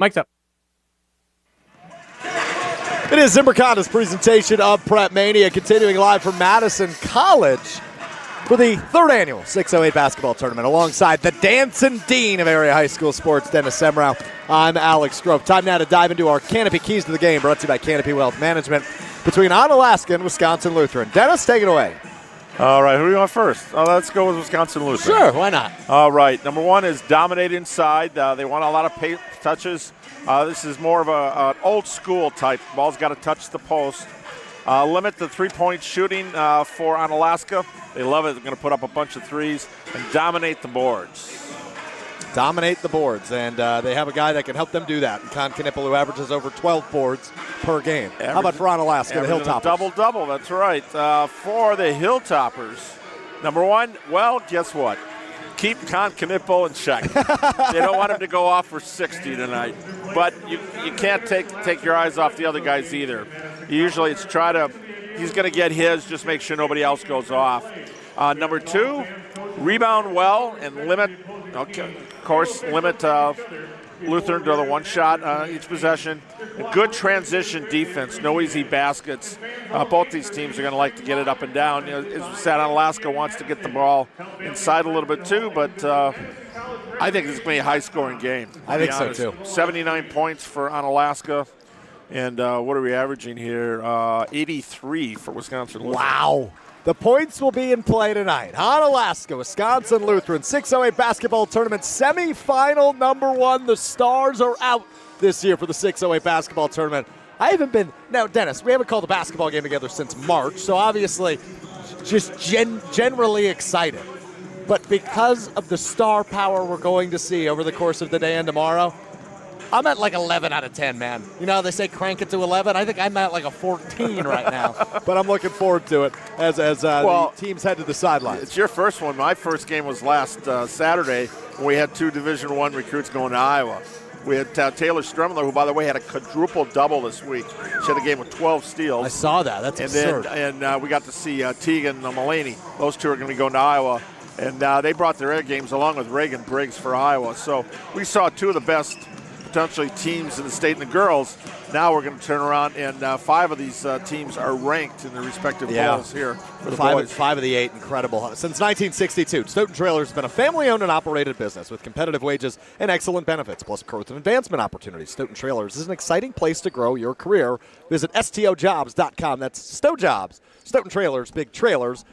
Mike's up. It is Zimbriconda's presentation of Prep Mania, continuing live from Madison College for the third annual 608 basketball tournament. Alongside the dancing dean of area high school sports, Dennis Semrau, I'm Alex Grove. Time now to dive into our Canopy Keys to the Game, brought to you by Canopy Wealth Management, between Onalaska and Wisconsin Lutheran. Dennis, take it away. All right, who do you want first? Let's go with Wisconsin Lutheran. Sure, why not? All right, number one is dominate inside. They want a lot of touches. This is more of an old school type. Ball's got to touch the post. Limit the three-point shooting for Onalaska. They love it. They're going to put up a bunch of threes and dominate the boards. Dominate the boards, and they have a guy that can help them do that. Con Knippel, who averages over 12 boards per game. How about for Onalaska, the Hilltoppers? Double-double, that's right. For the Hilltoppers, number one, well, guess what? Keep Con Knippel in check. They don't want him to go off for 60 tonight. But you can't take your eyes off the other guys either. Usually it's he's going to get his, just make sure nobody else goes off. Number two, rebound well and limit Lutheran to the one shot each possession. A good transition defense, no easy baskets. Both these teams are going to like to get it up and down. As we said, Onalaska wants to get the ball inside a little bit too, but I think it's going to be a high-scoring game. I think so too. 79 points for Onalaska, and what are we averaging here? 83 for Wisconsin Lutheran. Wow. The points will be in play tonight. Onalaska, Wisconsin Lutheran, 608 basketball tournament semifinal number one. The stars are out this year for the 608 basketball tournament. I haven't been, now Dennis, we haven't called a basketball game together since March, so obviously just generally excited. But because of the star power we're going to see over the course of the day and tomorrow, I'm at like 11 out of 10, man. You know how they say crank it to 11? I think I'm at like a 14 right now. But I'm looking forward to it as the teams head to the sidelines. It's your first one. My first game was last Saturday when we had two Division I recruits going to Iowa. We had Taylor Stremler, who, by the way, had a quadruple-double this week. She had a game with 12 steals. I saw that. That's absurd. And we got to see Tegan and Mulaney. Those two are going to be going to Iowa. And they brought their air games along with Reagan Briggs for Iowa. So we saw two of the best potentially teams in the state and the girls. Now we're going to turn around, and 5 of these teams are ranked in their respective bowls here for the boys. 5 of the 8, incredible. Since 1962, Stoughton Trailers has been a family-owned and operated business with competitive wages and excellent benefits, plus growth and advancement opportunities. Stoughton Trailers is an exciting place to grow your career. Visit STOjobs.com. That's STOJobs. Stoughton Trailers,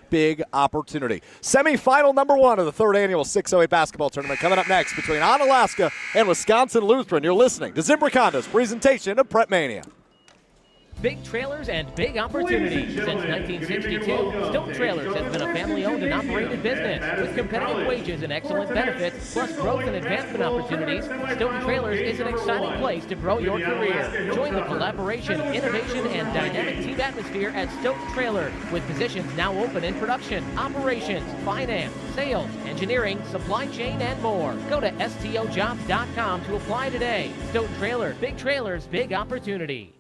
big opportunity. Semifinal number one of the third annual 608 basketball tournament coming up next between Onalaska and Wisconsin Lutheran. You're listening to Zimbriconda's presentation of Prep Mania. Big trailers and big opportunities. Since 1962, Stoughton Trailers has been a family-owned and operated business with competitive wages and excellent benefits, plus growth and advancement opportunities. Stoughton Trailers is an exciting place to grow your career. Join the collaboration, innovation, and dynamic team atmosphere at Stoughton Trailer, with positions now open in production, operations, finance, sales, engineering, supply chain, and more. Go to STOjobs.com to apply today. Stoughton Trailer, big trailers, big opportunity.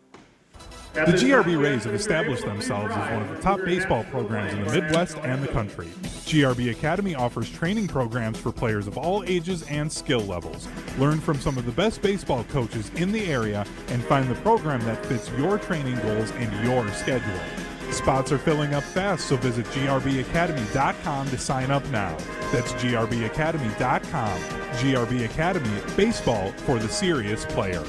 The GRB Rays have established themselves as one of the top baseball programs in the Midwest and the country. GRB Academy offers training programs for players of all ages and skill levels. Learn from some of the best baseball coaches in the area and find the program that fits your training goals and your schedule. Spots are filling up fast, so visit grbacademy.com to sign up now. That's grbacademy.com. GRB Academy, baseball for the serious player.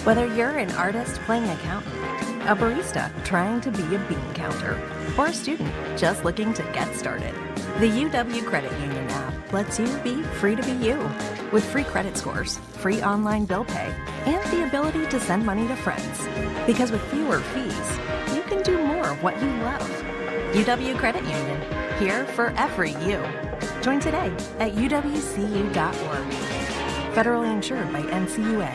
Whether you're an artist playing accountant, a barista trying to be a bean counter, or a student just looking to get started, the UW Credit Union app lets you be free to be you. With free credit scores, free online bill pay, and the ability to send money to friends. Because with fewer fees, you can do more of what you love. UW Credit Union, here for every you. Join today at uwcu.org. Federally insured by NCUA.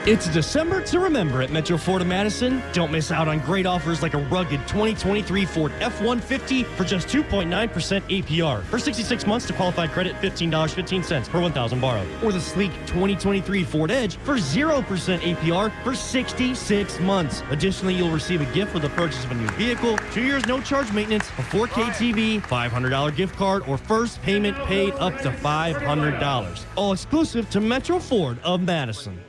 It's December to remember at Metro Ford of Madison. Don't miss out on great offers like a rugged 2023 Ford F-150 for just 2.9% APR. For 66 months to qualified credit, $15.15 per 1,000 borrowed. Or the sleek 2023 Ford Edge for 0% APR for 66 months. Additionally, you'll receive a gift with the purchase of a new vehicle, 2 years no-charge maintenance, a 4K TV, $500 gift card, or first payment paid up to $500. All exclusive to Metro Ford of Madison.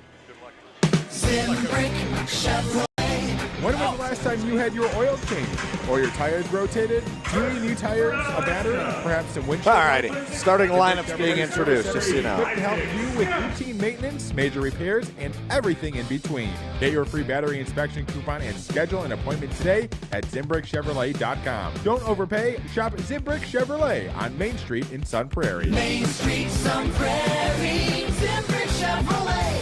When was the last time you had your oil changed or your tires rotated? Do you need new tires, a battery, perhaps some windshield? Alrighty, starting lineups being introduced, just so you know. We can help you with routine maintenance, major repairs, and everything in between. Get your free battery inspection coupon and schedule an appointment today at ZimbrickChevrolet.com. Don't overpay. Shop Zimbrick Chevrolet on Main Street in Sun Prairie. Main Street, Sun Prairie, Zimbrick Chevrolet.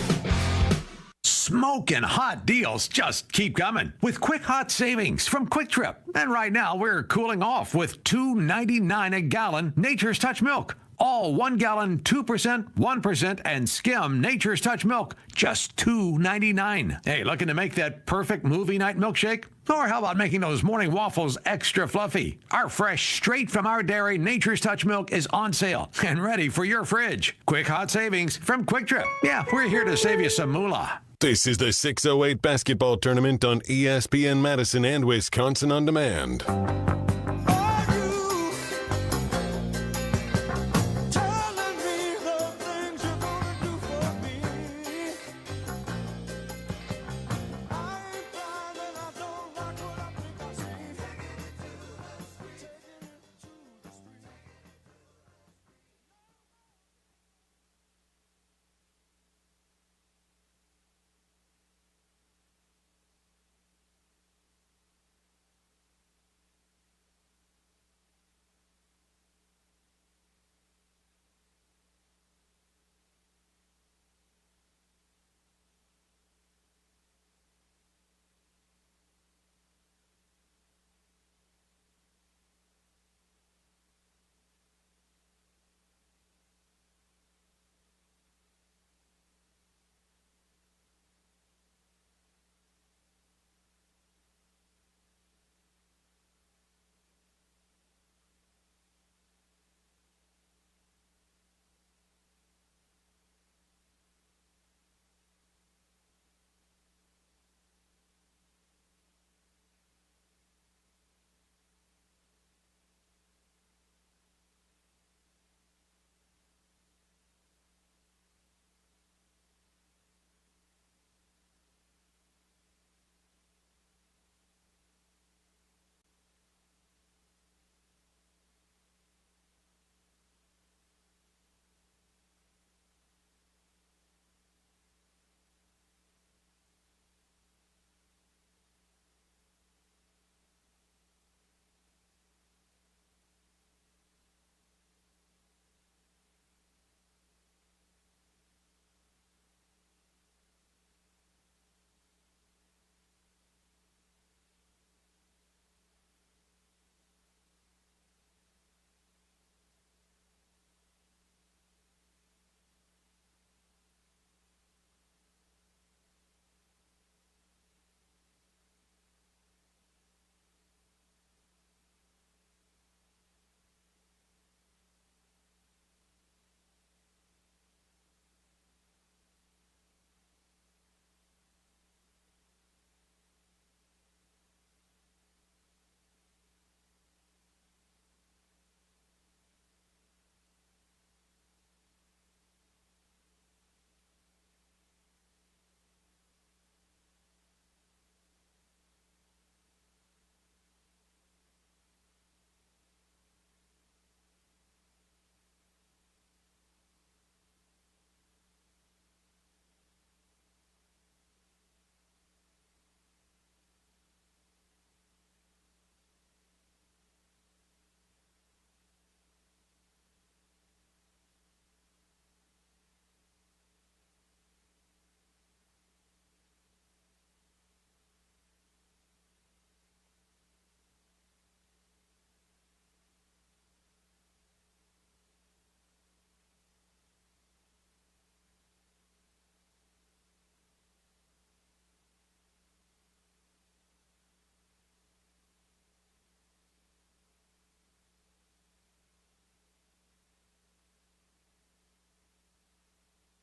Smoking hot deals just keep coming with quick hot savings from Quick Trip. And right now we're cooling off with $2.99 a gallon Nature's Touch milk. All 1 gallon, 2%, 1%, and skim Nature's Touch milk, just $2.99. Hey, looking to make that perfect movie night milkshake? Or how about making those morning waffles extra fluffy? Our fresh, straight from our dairy Nature's Touch milk is on sale and ready for your fridge. Quick hot savings from Quick Trip. Yeah, we're here to save you some moolah. This is the 608 basketball tournament on ESPN Madison and Wisconsin On Demand.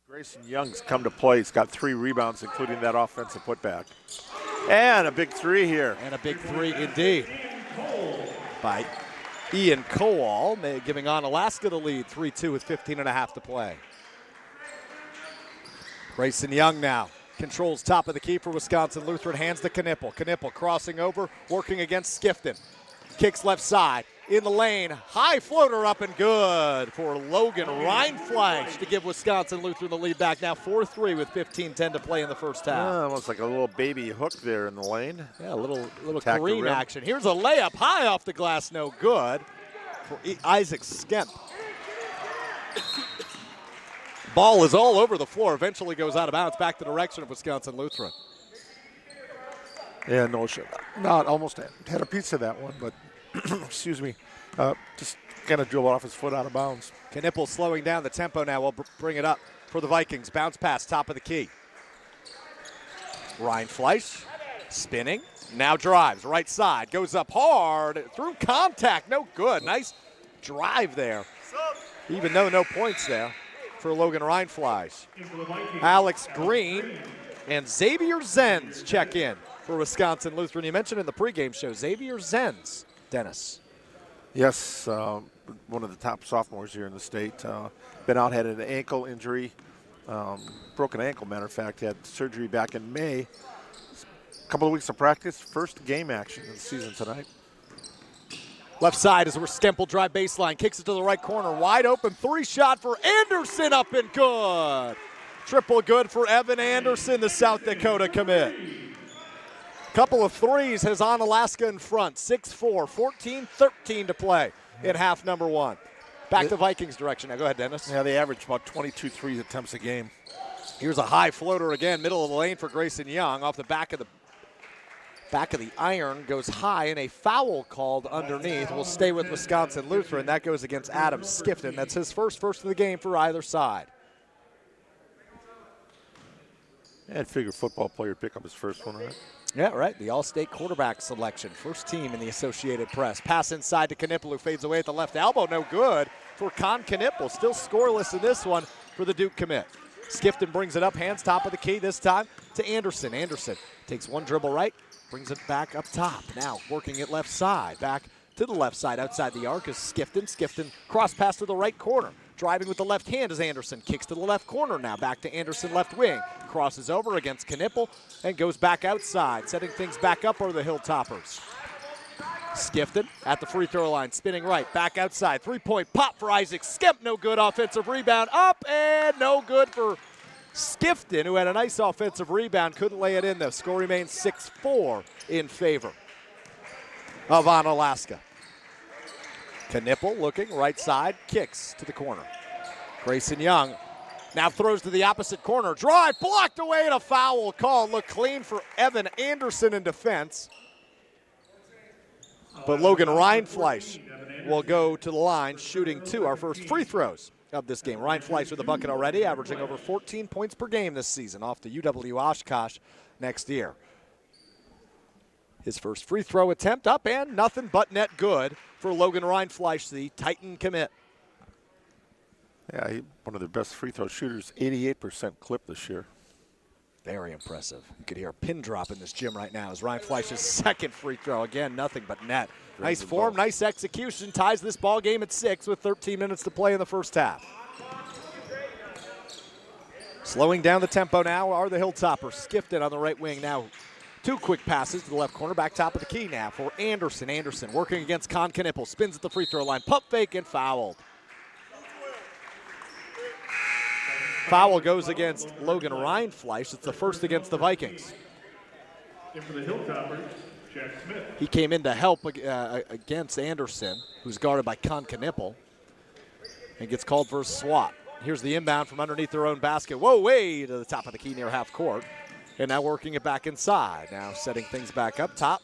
Grayson Young's come to play. He's got 3 rebounds, including that offensive putback. And a big 3 here. And a big 3 indeed by Ian Kowal, giving Onalaska the lead, 3-2 with 15.5 to play. Grayson Young now controls top of the key for Wisconsin Lutheran, hands to Knipple. Knipple crossing over, working against Skifton. Kicks left side, in the lane, high floater up and good for Logan Reinfleisch to give Wisconsin Lutheran the lead back. Now 4-3 with 15:10 to play in the first half. Almost like a little baby hook there in the lane. Yeah, a little Attack the Kareem rim. action. Here's a layup high off the glass, no good for Isaac Skemp. Ball is all over the floor, eventually goes out of bounds back the direction of Wisconsin Lutheran. Yeah, no shit. Not almost had a piece of that one, but excuse me, just kind of dribbled off his foot out of bounds. Knipple slowing down the tempo now. We'll bring it up for the Vikings. Bounce pass, top of the key. Reinfleisch spinning, now drives, right side, goes up hard, through contact, no good. Nice drive there, even though no points there for Logan Reinfleisch. Alex Green and Xavier Zenz check in for Wisconsin Lutheran. You mentioned in the pregame show, Xavier Zenz, Dennis. Yes, one of the top sophomores here in the state. Been out, had an ankle injury, broken ankle, matter of fact, had surgery back in May. A couple of weeks of practice, first game action of the season tonight. Left side is where Skemp drive baseline, kicks it to the right corner, wide open, 3-shot for Anderson, up and good. Triple good for Evan Anderson, the South Dakota commit. Couple of threes has Onalaska in front, 6-4, 14-13 to play in half number 1. Back to Vikings direction. Now go ahead, Dennis. Yeah, they average about 22 3 attempts a game. Here's a high floater again, middle of the lane for Grayson Young. Off the back of the iron, goes high, and a foul called underneath. Will stay with Wisconsin Lutheran. That goes against Adam Skifton. That's his first of the game for either side. I'd figure football player pick up his first one, right? Yeah, right. The All-State quarterback selection. First team in the Associated Press. Pass inside to Knipple, who fades away at the left elbow. No good for Con Knipple. Still scoreless in this one for the Duke commit. Skifton brings it up, hands top of the key this time to Anderson. Anderson takes one dribble right, brings it back up top. Now working it left side. Back to the left side outside the arc is Skifton. Skifton cross pass to the right corner. Driving with the left hand is Anderson. Kicks to the left corner now. Back to Anderson, left wing. Crosses over against Knipple and goes back outside. Setting things back up are the Hilltoppers. Skifton at the free throw line, spinning right. Back outside. 3-point pop for Isaac Skemp. No good. Offensive rebound up and no good for Skifton, who had a nice offensive rebound. Couldn't lay it in though. Score remains 6-4 in favor of Onalaska. Knipple looking right side, kicks to the corner. Grayson Young now throws to the opposite corner. Drive blocked away and a foul call. Look clean for Evan Anderson in defense. But Logan Reinfleisch will go to the line, shooting 2, our first free throws of this game. Reinfleisch with a bucket already, averaging over 14 points per game this season, off to UW Oshkosh next year. His first free throw attempt up and nothing but net good for Logan Reinfleisch, the Titan commit. Yeah, one of their best free throw shooters, 88% clip this year. Very impressive. You could hear a pin drop in this gym right now as Reinfleisch's second free throw. Again, nothing but net. Nice form, nice execution. Ties this ball game at 6 with 13 minutes to play in the first half. Slowing down the tempo now are the Hilltoppers. Skifton on the right wing now. 2 quick passes to the left corner, back top of the key now for Anderson. Anderson working against Con Knipple, spins at the free throw line, pump fake and fouled. Foul goes against Logan Reinfleisch. It's the first against the Vikings. And for the Hilltoppers, Jack Smith. He came in to help against Anderson, who's guarded by Con Knipple, and gets called for a swat. Here's the inbound from underneath their own basket. Whoa, way to the top of the key near half court. And now working it back inside. Now setting things back up top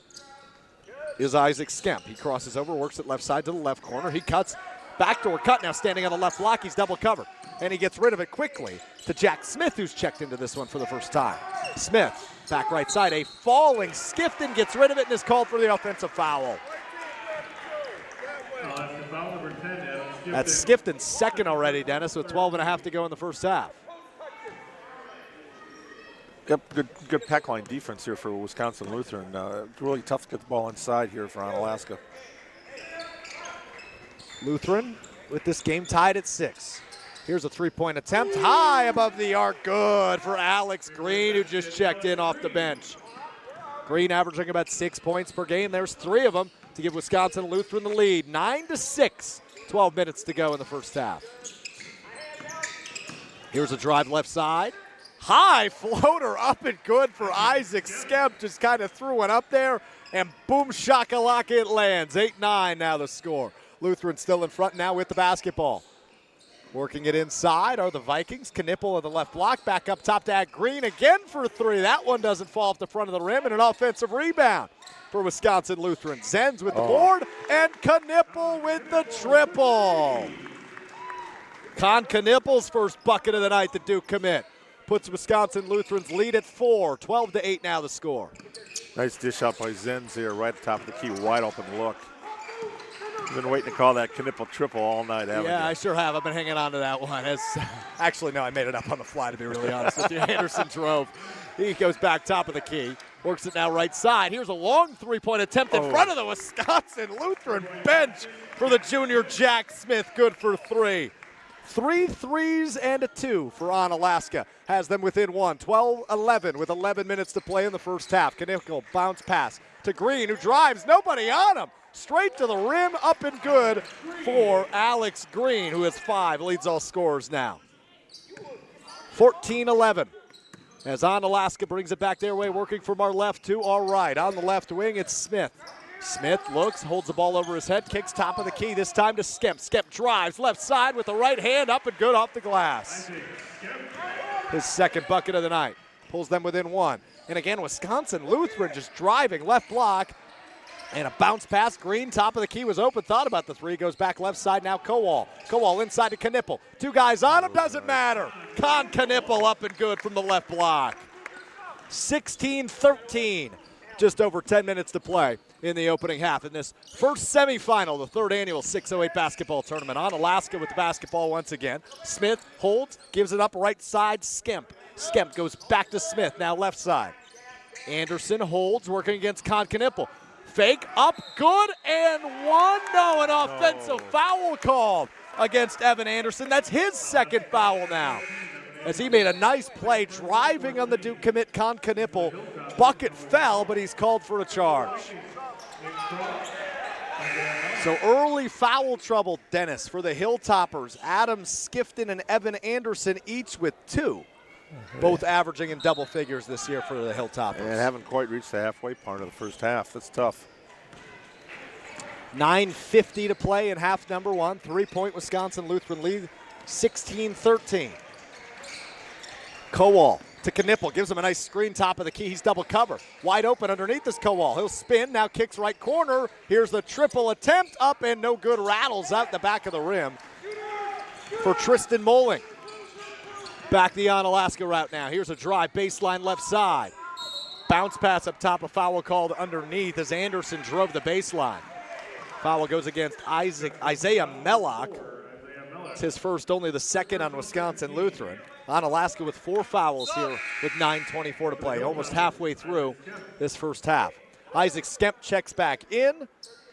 is Isaac Skemp. He crosses over, works it left side to the left corner. He cuts, backdoor cut now standing on the left block. He's double covered. And he gets rid of it quickly to Jack Smith, who's checked into this one for the first time. Smith, back right side, a falling Skifton gets rid of it and is called for the offensive foul. Foul number 10, Adam Skifton. That's Skifton's second already, Dennis, with 12 and a half to go in the first half. Yep, good pack line defense here for Wisconsin Lutheran. Really tough to get the ball inside here for Onalaska. Lutheran with this game tied at 6. Here's a three-point attempt, high above the arc, good for Alex Green, who just checked in off the bench. Green averaging about 6 points per game. There's 3 of them to give Wisconsin Lutheran the lead. 9-6, 12 minutes to go in the first half. Here's a drive left side. High floater up and good for Isaac Skemp. Just kind of threw one up there, and boom shakalaka it lands. 8-9 now the score. Lutheran still in front now with the basketball. Working it inside are the Vikings. Knippel on the left block. Back up top to add Green again for 3. That one doesn't fall off the front of the rim, and an offensive rebound for Wisconsin Lutheran. Zenz with the board, and Knippel with the triple. Knippel's first bucket of the night, the Duke commit. Puts Wisconsin Lutheran's lead at 4. 12-8 now the score. Nice dish out by Zenz here, right at the top of the key, wide open look. You've been waiting to call that Knippel triple all night, haven't you? Yeah, I sure have. I've been hanging on to that one. Actually, no, I made it up on the fly, to be really honest with you. Anderson drove. He goes back top of the key. Works it now right side. Here's a long three-point attempt in front of the Wisconsin Lutheran bench for the junior Jack Smith. Good for 3. 3 threes and a 2 for Onalaska. Has them within 1. 12-11 with 11 minutes to play in the first half. Knippel bounce pass to Green, who drives. Nobody on him. Straight to the rim, up and good for Alex Green, who has 5, leads all scorers now. 14-11 as Onalaska brings it back their way, working from our left to our right. On the left wing, it's Smith. Smith looks, holds the ball over his head, kicks top of the key, this time to Skemp. Skemp drives left side with the right hand, up and good off the glass. His second bucket of the night. Pulls them within 1. And again, Wisconsin Lutheran just driving left block. And a bounce pass. Green, top of the key, was open. Thought about the 3. Goes back left side now. Kowal. Kowal inside to Knippel. 2 guys on him. Doesn't matter. Knippel up and good from the left block. 16-13. Just over 10 minutes to play in the opening half in this first semifinal, the 3rd annual 608 basketball tournament. Onalaska with the basketball once again. Smith holds, gives it up right side. Skemp. Skemp goes back to Smith, now left side. Anderson holds, working against Knippel. Fake, up, good, and 1. No, an offensive foul called against Evan Anderson. That's his second foul now, as he made a nice play driving on the Duke commit, Knippel. Bucket fell, but he's called for a charge. So early foul trouble, Dennis, for the Hilltoppers. Adam Skifton and Evan Anderson each with 2. Both averaging in double figures this year for the Hilltoppers. And haven't quite reached the halfway part of the first half. That's tough. 9:50 to play in half number 1. 3-point Wisconsin Lutheran lead, 16-13. Kowal to Knippel, gives him a nice screen top of the key. He's double cover. Wide open underneath this Kowal. He'll spin, now kicks right corner. Here's the triple attempt, up and no good. Rattles out the back of the rim for Tristan Moling. Back the Onalaska route now. Here's a drive, baseline left side. Bounce pass up top, a foul called underneath as Anderson drove the baseline. Foul goes against Isaiah Mellock. It's his first, only the second on Wisconsin Lutheran. Onalaska with 4 fouls here with 9:24 to play, almost halfway through this first half. Isaac Skemp checks back in.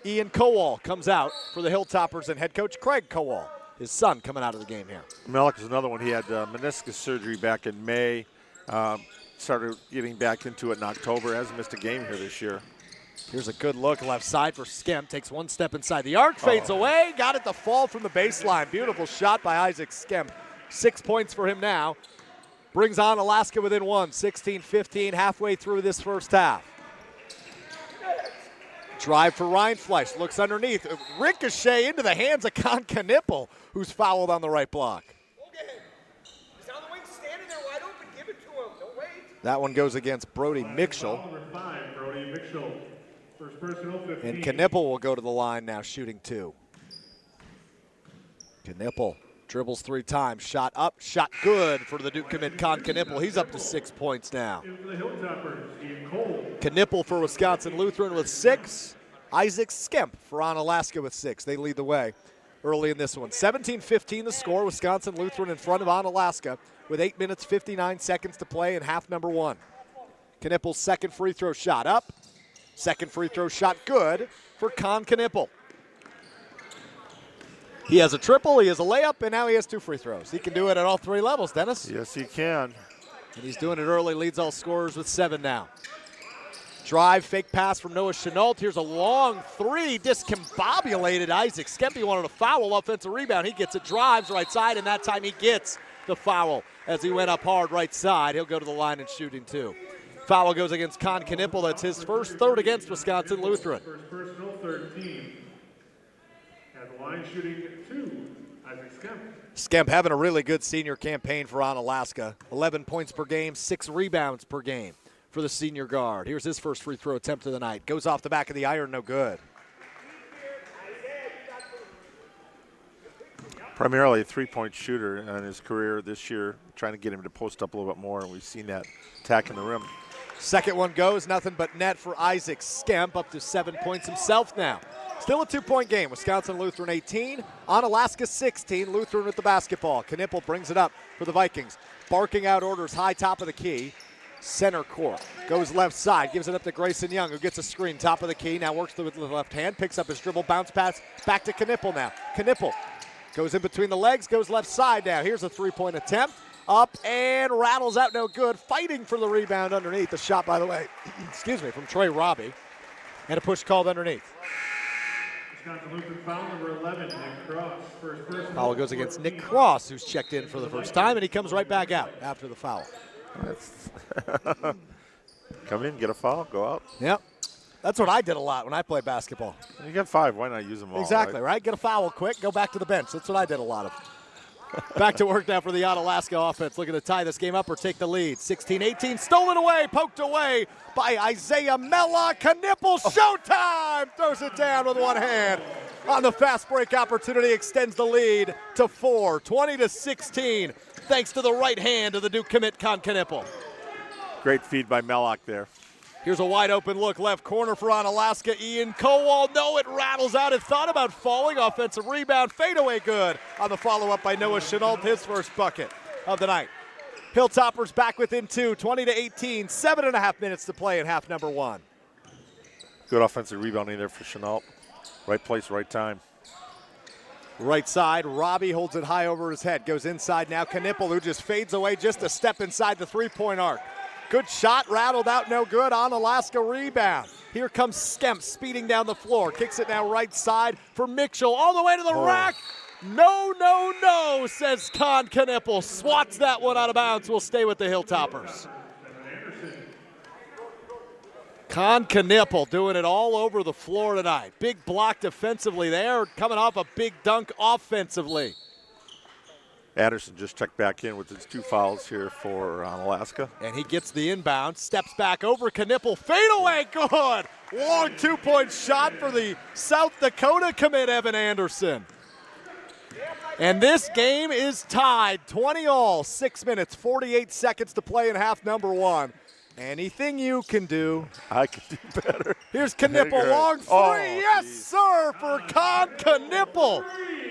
Ian Kowal comes out for the Hilltoppers and head coach Craig Kowal, his son, coming out of the game here. Mellock is another one. He had meniscus surgery back in May. Started getting back into it in October. Hasn't missed a game here this year. Here's a good look left side for Skemp. Takes 1 step inside the arc, fades away. Got it to fall from the baseline. Beautiful shot by Isaac Skemp. 6 points for him now. Brings Onalaska within 1. 16-15 halfway through this first half. Drive for Reinfleisch. Looks underneath. Ricochet into the hands of Knippel, who's fouled on the right block. That one goes against Brody Mitchell. Number 5, Brody Mitchell. First personal, 15. And Knippel will go to the line now, shooting 2. Knippel dribbles 3 times. Shot up, shot good for the Duke commit, Knippel. He's up to 6 points now. Knippel for Wisconsin Lutheran with 6. Isaac Skemp for Onalaska with 6. They lead the way early in this one. 17-15 the score. Wisconsin Lutheran in front of Onalaska with 8 minutes, 59 seconds to play in half number one. Knippel's second free throw shot up. Second free throw shot good for Knippel. He has a triple, he has a layup, and now he has 2 free throws. He can do it at all 3 levels, Dennis. Yes, he can. And he's doing it early, leads all scorers with 7 now. Drive, fake pass from Noah Chenault. Here's a long 3, discombobulated Isaac Skempe wanted a foul, offensive rebound. He gets it, drives right side, and that time he gets the foul as he went up hard right side. He'll go to the line and shooting 2. Foul goes against Knippel. That's his first, third against Wisconsin Lutheran. First personal, third team. At the line shooting 2, Isaac Skemp. Skemp having a really good senior campaign for Onalaska. 11 points per game, 6 rebounds per game for the senior guard. Here's his first free throw attempt of the night. Goes off the back of the iron, no good. Primarily a three-point shooter in his career this year, trying to get him to post up a little bit more, and we've seen that attacking the rim. Second one goes, nothing but net for Isaac Skemp, up to 7 points himself now. Still a 2-point game. Wisconsin Lutheran 18, Onalaska 16, Lutheran with the basketball. Knippel brings it up for the Vikings. Barking out orders high top of the key. Center court. Goes left side, gives it up to Grayson Young, who gets a screen top of the key. Now works with the left hand, picks up his dribble, bounce pass back to Knippel now. Knippel goes in between the legs, goes left side now. Here's a 3-point attempt. Up and rattles out, no good. Fighting for the rebound underneath. The shot, by the way, excuse me, from Trey Robbie. And a push called underneath. Wisconsin Lutheran foul number 11, Nick Cross. First personal. Foul goes against Nick Cross, who's checked in for the first time, and he comes right back out after the foul. Come in, get a foul, go out. Yep. That's what I did a lot when I played basketball. You got 5, why not use them all? Exactly, right? Get a foul quick, go back to the bench. That's what I did a lot of. Back to work now for the Onalaska offense, looking to tie this game up or take the lead. 16-18, stolen away, poked away by Isaiah Mella. Knippel, showtime! Throws it down with one hand. On the fast break opportunity, extends the lead to 4, 20-16, thanks to the right hand of the Duke commit, Knippel. Great feed by Mellock there. Here's a wide open look, left corner for Onalaska. Ian Kowal, no, it rattles out. It thought about falling. Offensive rebound, fadeaway good on the follow-up by Noah Chenault, his first bucket of the night. Hilltoppers back within 2, 20-18, 7.5 minutes to play in half number one. Good offensive rebounding there for Chenault. Right place, right time. Right side, Robbie holds it high over his head. Goes inside now, Knippel, who just fades away just a step inside the three-point arc. Good shot, rattled out, no good. Onalaska rebound. Here comes Skemp speeding down the floor. Kicks it now right side for Mitchell. All the way to the rack. No, no, no, says Knippel. Swats that one out of bounds. We'll stay with the Hilltoppers. Knippel doing it all over the floor tonight. Big block defensively there, coming off a big dunk offensively. Anderson just checked back in with his 2 fouls here for Onalaska. And he gets the inbound, steps back over Knippel, fadeaway, good! Long 2-point shot for the South Dakota commit, Evan Anderson. And this game is tied, 20-all, 6 minutes, 48 seconds to play in half number one. Anything you can do. I can do better. Here's Knippel, long 3, yes sir, for Knippel.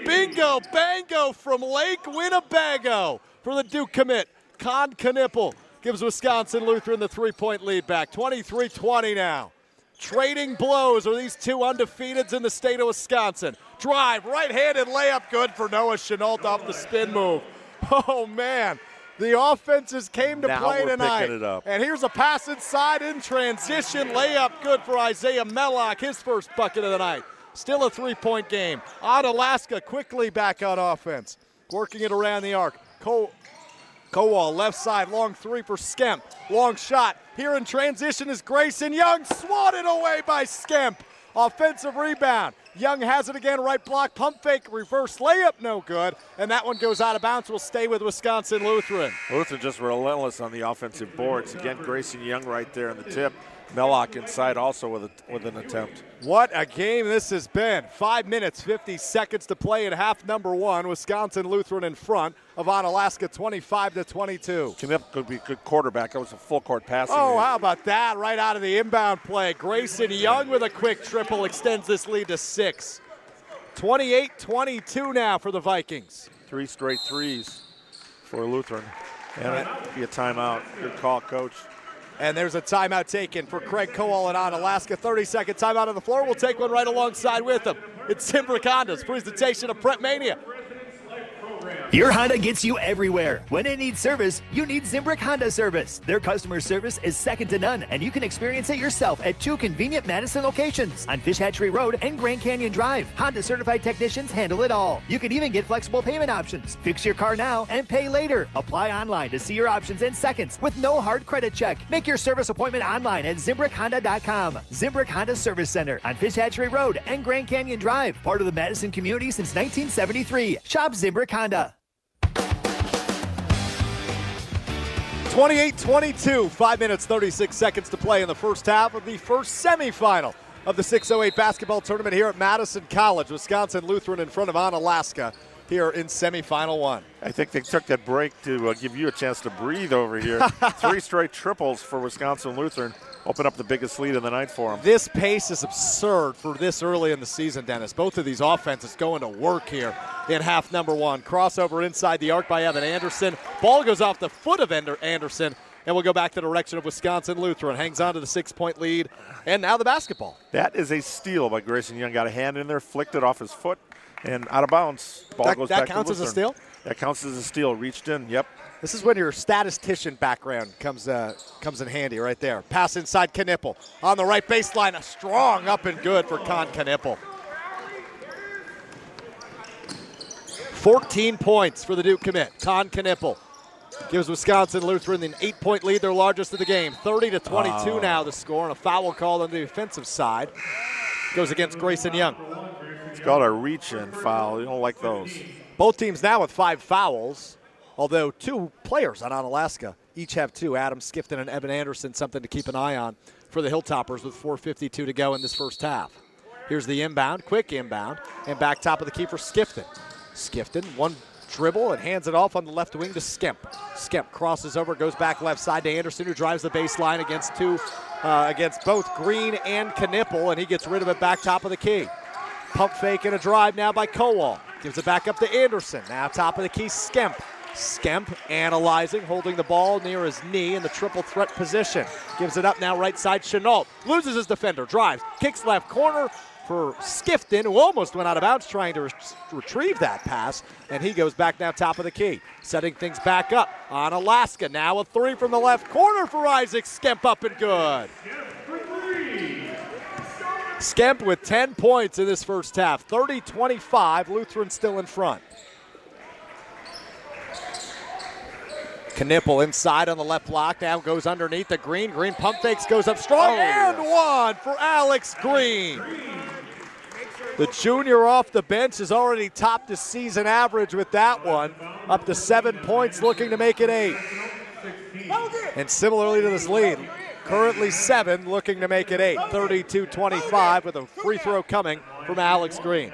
Bingo, bango from Lake Winnebago for the Duke commit. Knippel gives Wisconsin Lutheran the 3-point lead back. 23-20 now. Trading blows are these 2 undefeateds in the state of Wisconsin. Drive, right-handed layup, good for Noah Chenault off the spin move. Oh man, the offenses came to play tonight. And here's a pass inside in transition, layup, good for Isaiah Mellock, his first bucket of the night. Still a 3-point game. Onalaska quickly back on offense. Working it around the arc. Kowal left side, long 3 for Skemp. Long shot. Here in transition is Grayson Young. Swatted away by Skemp. Offensive rebound. Young has it again, right block, pump fake, reverse layup, no good. And that one goes out of bounds. We'll stay with Wisconsin Lutheran. Lutheran just relentless on the offensive boards. Again, Grayson Young right there in the tip. Mellock inside also with an attempt. What a game this has been. 5 minutes, 50 seconds to play in half number one. Wisconsin Lutheran in front of Onalaska 25-22. Knippel could be a good quarterback. That was a full court passing. Oh, how about that? Right out of the inbound play. Grayson Young with a quick triple extends this lead to 6. 28-22 now for the Vikings. 3 straight threes for Lutheran. And that'd be a timeout. Good call, Coach. And there's a timeout taken for Craig Kowal and Onalaska. 30-second timeout on the floor. We'll take one right alongside with him. It's Zimbrick Honda's presentation of Prep Mania. Your Honda gets you everywhere. When it needs service, you need Zimbrick Honda service. Their customer service is second to none, and you can experience it yourself at 2 convenient Madison locations on Fish Hatchery Road and Grand Canyon Drive. Honda certified technicians handle it all. You can even get flexible payment options. Fix your car now and pay later. Apply online to see your options in seconds with no hard credit check. Make your service appointment online at ZimbrickHonda.com. Zimbrick Honda Service Center on Fish Hatchery Road and Grand Canyon Drive. Part of the Madison community since 1973. Shop Zimbrick Honda. 28-22, 5 minutes, 36 seconds to play in the first half of the first semifinal of the 608 basketball tournament here at Madison College. Wisconsin Lutheran in front of Onalaska here in semifinal 1. I think they took that break to give you a chance to breathe over here. 3 straight triples for Wisconsin Lutheran. Open up the biggest lead of the night for them. This pace is absurd for this early in the season, Dennis. Both of these offenses going to work here in half number 1. Crossover inside the arc by Evan Anderson. Ball goes off the foot of Anderson, and we'll go back to the direction of Wisconsin Lutheran. Hangs on to the 6-point lead, and now the basketball. That is a steal by Grayson Young. Got a hand in there, flicked it off his foot, and out of bounds. Ball goes back to Lutheran. That counts as a steal? That counts as a steal. Reached in, yep. This is when your statistician background comes in handy right there. Pass inside Knippel. On the right baseline, a strong up and good for Con Knippel. 14 points for the Duke commit. Con Knippel gives Wisconsin Lutheran an 8-point lead, their largest of the game. 30-22 now the score, and a foul called on the defensive side. Goes against Grayson Young. It's called a reach-in foul. You don't like those. Both teams now with 5 fouls. Although 2 players on Onalaska each have 2. Adam Skifton and Evan Anderson, something to keep an eye on for the Hilltoppers with 4:52 to go in this first half. Here's the inbound, quick inbound, and back top of the key for Skifton. Skifton, one dribble and hands it off on the left wing to Skemp. Skemp crosses over, goes back left side to Anderson, who drives the baseline against both Green and Knippel, and he gets rid of it back top of the key. Pump fake and a drive now by Kowal. Gives it back up to Anderson. Now top of the key, Skemp. Skemp analyzing, holding the ball near his knee in the triple threat position. Gives it up now right side, Chenault. Loses his defender, drives, kicks left corner for Skifton, who almost went out of bounds trying to retrieve that pass, and he goes back now top of the key. Setting things back up on Onalaska. Now a 3 from the left corner for Isaac Skemp, up and good. Skemp with 10 points in this first half. 30-25, Lutheran still in front. Knippel inside on the left block, now goes underneath the Green. Green pump fakes, goes up strong, and one for Alex Green. The junior off the bench has already topped his season average with that one. Up to 7 points, looking to make it 8. And similarly to this lead, currently 7, looking to make it 8. 32-25 with a free throw coming from Alex Green.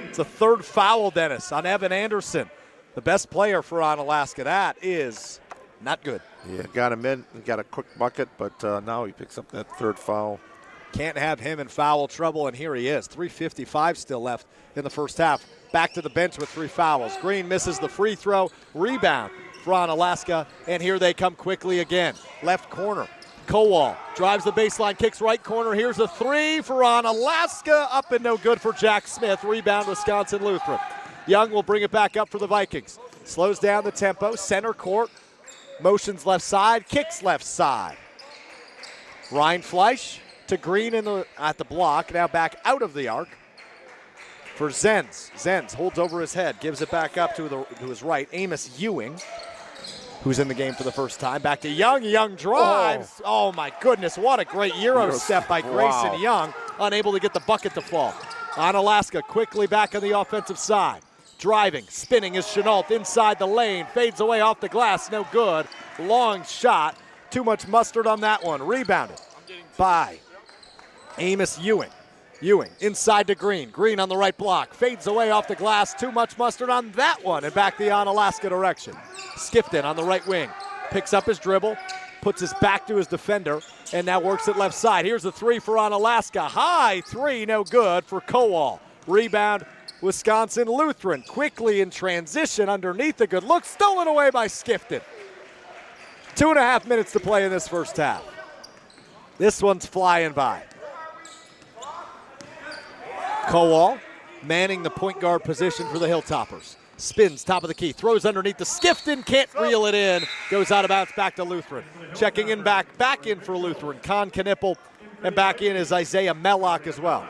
It's the 3rd foul, Dennis, on Evan Anderson, the best player for Onalaska. That is not good. Yeah, got him in, got a quick bucket, but now he picks up that 3rd foul. Can't have him in foul trouble, and here he is. 3:55 still left in the first half. Back to the bench with 3 fouls. Green misses the free throw. Rebound for Onalaska, and here they come quickly again. Left corner. Kowal drives the baseline, kicks right corner. Here's a 3 for Onalaska. Up and no good for Jack Smith. Rebound Wisconsin Lutheran. Young will bring it back up for the Vikings. Slows down the tempo, center court. Motions left side, kicks left side. Ryan Fleisch to Green at the block. Now back out of the arc for Zenz. Zenz holds over his head, gives it back up to his right. Amos Ewing, who's in the game for the first time. Back to Young. Young drives. Oh my goodness, what a great Euro step by Grayson Young. Unable to get the bucket to fall. Onalaska quickly back on the offensive side. Driving, spinning is Chenault inside the lane. Fades away off the glass, no good. Long shot, too much mustard on that one. Rebounded by Amos Ewing. Ewing inside to Green. Green on the right block. Fades away off the glass, too much mustard on that one. And back the Onalaska direction. Skifton on the right wing. Picks up his dribble, puts his back to his defender, and now works it left side. Here's the 3 for Onalaska. High 3, no good for Kowal. Rebound Wisconsin Lutheran. Quickly in transition underneath, a good look, stolen away by Skifton. 2.5 minutes to play in this first half. This one's flying by. Kowal manning the point guard position for the Hilltoppers. Spins top of the key, throws underneath the Skifton, can't reel it in, goes out of bounds back to Lutheran. Checking in back in for Lutheran, Con Knippel, and back in is Isaiah Mellock as well.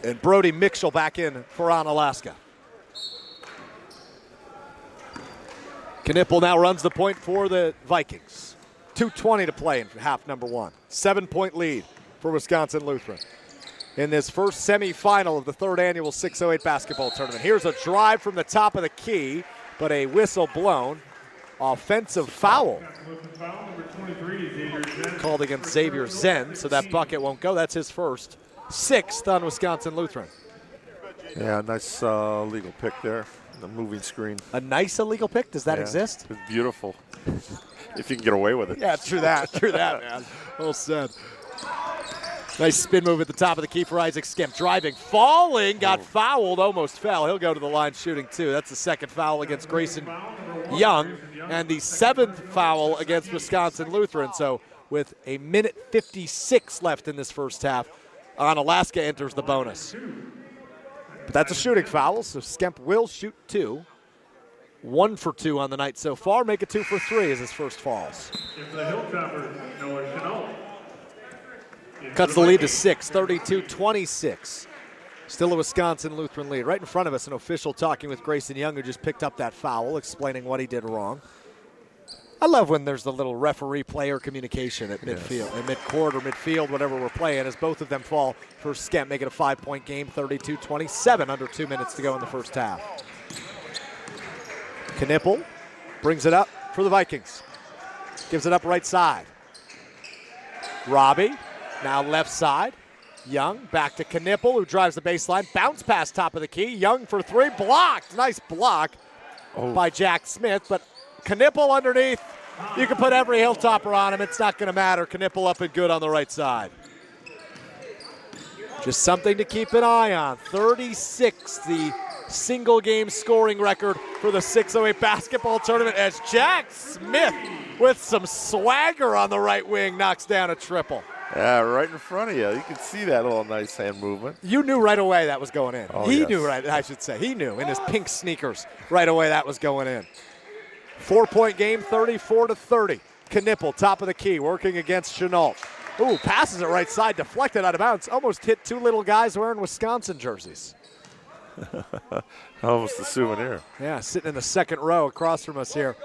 And Brody Mitchell back in for Onalaska. Knippel now runs the point for the Vikings. 2:20 to play in half number one. 7-point lead for Wisconsin Lutheran in this first semifinal of the third annual 608 basketball tournament. Here's a drive from the top of the key, but a whistle blown. Offensive foul called against Xavier Zen, so that bucket won't go. That's his first. 6th on Wisconsin Lutheran. Yeah, nice legal pick there, the moving screen. A nice illegal pick? Does that exist? It's beautiful. If you can get away with it. Yeah, true that, man. Well said. Nice spin move at the top of the key for Isaac Skimp. Driving, falling, got fouled, almost fell. He'll go to the line shooting two. That's the second foul against Grayson Young and the 7th foul against Wisconsin Lutheran. So with a minute 56 left in this first half, Onalaska enters the bonus. But that's a shooting foul, so Skemp will shoot 2. 1 for 2 on the night so far. Make it 2 for 3 as his first falls. Cuts the lead to 6, 32-26. Still a Wisconsin Lutheran lead. Right in front of us, an official talking with Grayson Young, who just picked up that foul, explaining what he did wrong. I love when there's the little referee-player communication at midfield, in midcourt or midfield, whatever we're playing, as both of them fall for Skemp, make it a 5-point game, 32-27, under 2 minutes to go in the first half. Knippel brings it up for the Vikings. Gives it up right side. Robbie, now left side. Young, back to Knippel, who drives the baseline. Bounce pass top of the key. Young for 3, blocked. Nice block by Jack Smith, but Knippel underneath. You can put every Hilltopper on him. It's not going to matter. Knippel up and good on the right side. Just something to keep an eye on. 36, the single game scoring record for the 608 basketball tournament, as Jack Smith with some swagger on the right wing knocks down a triple. Yeah, right in front of you. You can see that little nice hand movement. You knew right away that was going in. Oh, he yes. knew right, I should say. He knew in his pink sneakers right away that was going in. 4-point game, 34-30. Knippel, top of the key, working against Chenault. Ooh, passes it right side, deflected out of bounds. Almost hit 2 little guys wearing Wisconsin jerseys. Almost a souvenir. Yeah, sitting in the second row across from us here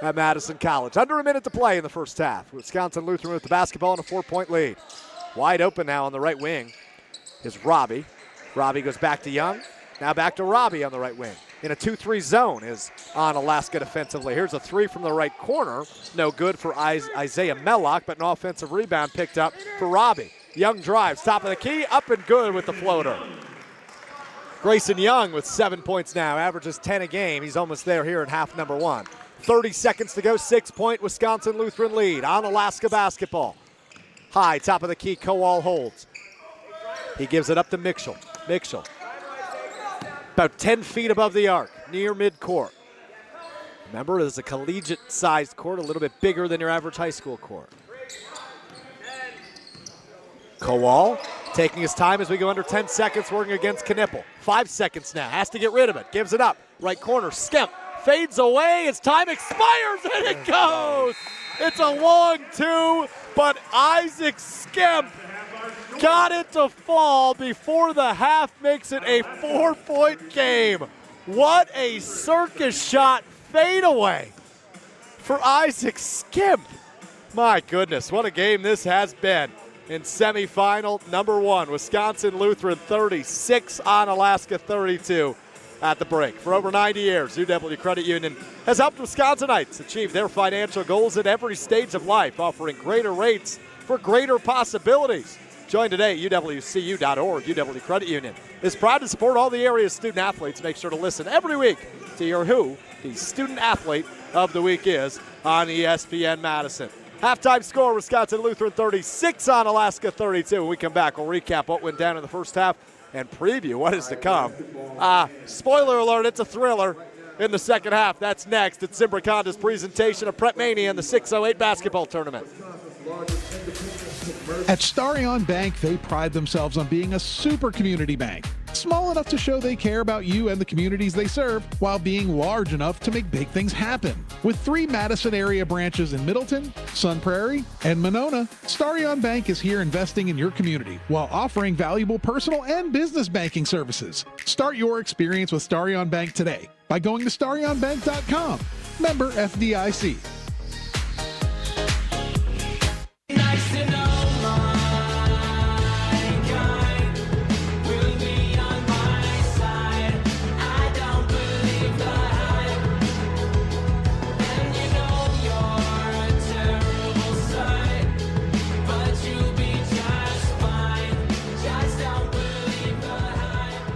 at Madison College. Under a minute to play in the first half. Wisconsin Lutheran with the basketball and a 4-point lead. Wide open now on the right wing is Robbie. Robbie goes back to Young. Now back to Robbie on the right wing. In a 2-3 zone is Onalaska defensively. Here's a 3 from the right corner. No good for Isaiah Mellock, but an offensive rebound picked up for Robbie. Young drives, top of the key, up and good with the floater. Grayson Young with 7 points now, averages 10 a game. He's almost there here in half number one. 30 seconds to go, 6-point Wisconsin Lutheran lead. Onalaska basketball. High, top of the key, Kowal holds. He gives it up to Mitchell. Mitchell, about 10 feet above the arc, near midcourt. Remember, it's a collegiate-sized court, a little bit bigger than your average high school court. Kowal taking his time as we go under 10 seconds, working against Knippel. 5 seconds now, has to get rid of it. Gives it up, right corner, Skemp fades away, his time expires, and it goes! It's a long 2, but Isaac Skemp got it to fall before the half makes it a 4-point game. What a circus shot fadeaway for Isaac Skemp. My goodness, what a game this has been. In semifinal number 1, Wisconsin Lutheran 36, Onalaska 32 at the break. For over 90 years, UW Credit Union has helped Wisconsinites achieve their financial goals at every stage of life, offering greater rates for greater possibilities. Join today at uwcu.org. UW Credit Union is proud to support all the area's student athletes. Make sure to listen every week to hear who the student athlete of the week is on ESPN Madison. Halftime score, Wisconsin Lutheran 36, Onalaska 32. When we come back, we'll recap what went down in the first half and preview what is to come. Spoiler alert, it's a thriller in the second half. That's next. It's Zimbrick Honda's presentation of Prep Mania in the 608 basketball tournament. At Starion Bank, they pride themselves on being a super community bank. Small enough to show they care about you and the communities they serve, while being large enough to make big things happen. With 3 Madison area branches in Middleton, Sun Prairie, and Monona, Starion Bank is here investing in your community while offering valuable personal and business banking services. Start your experience with Starion Bank today by going to starionbank.com. Member FDIC. Nice to know my kind will be on my side. I don't believe the hype. And you know you're a terrible sight, but you'll be just fine. Just don't believe the hype.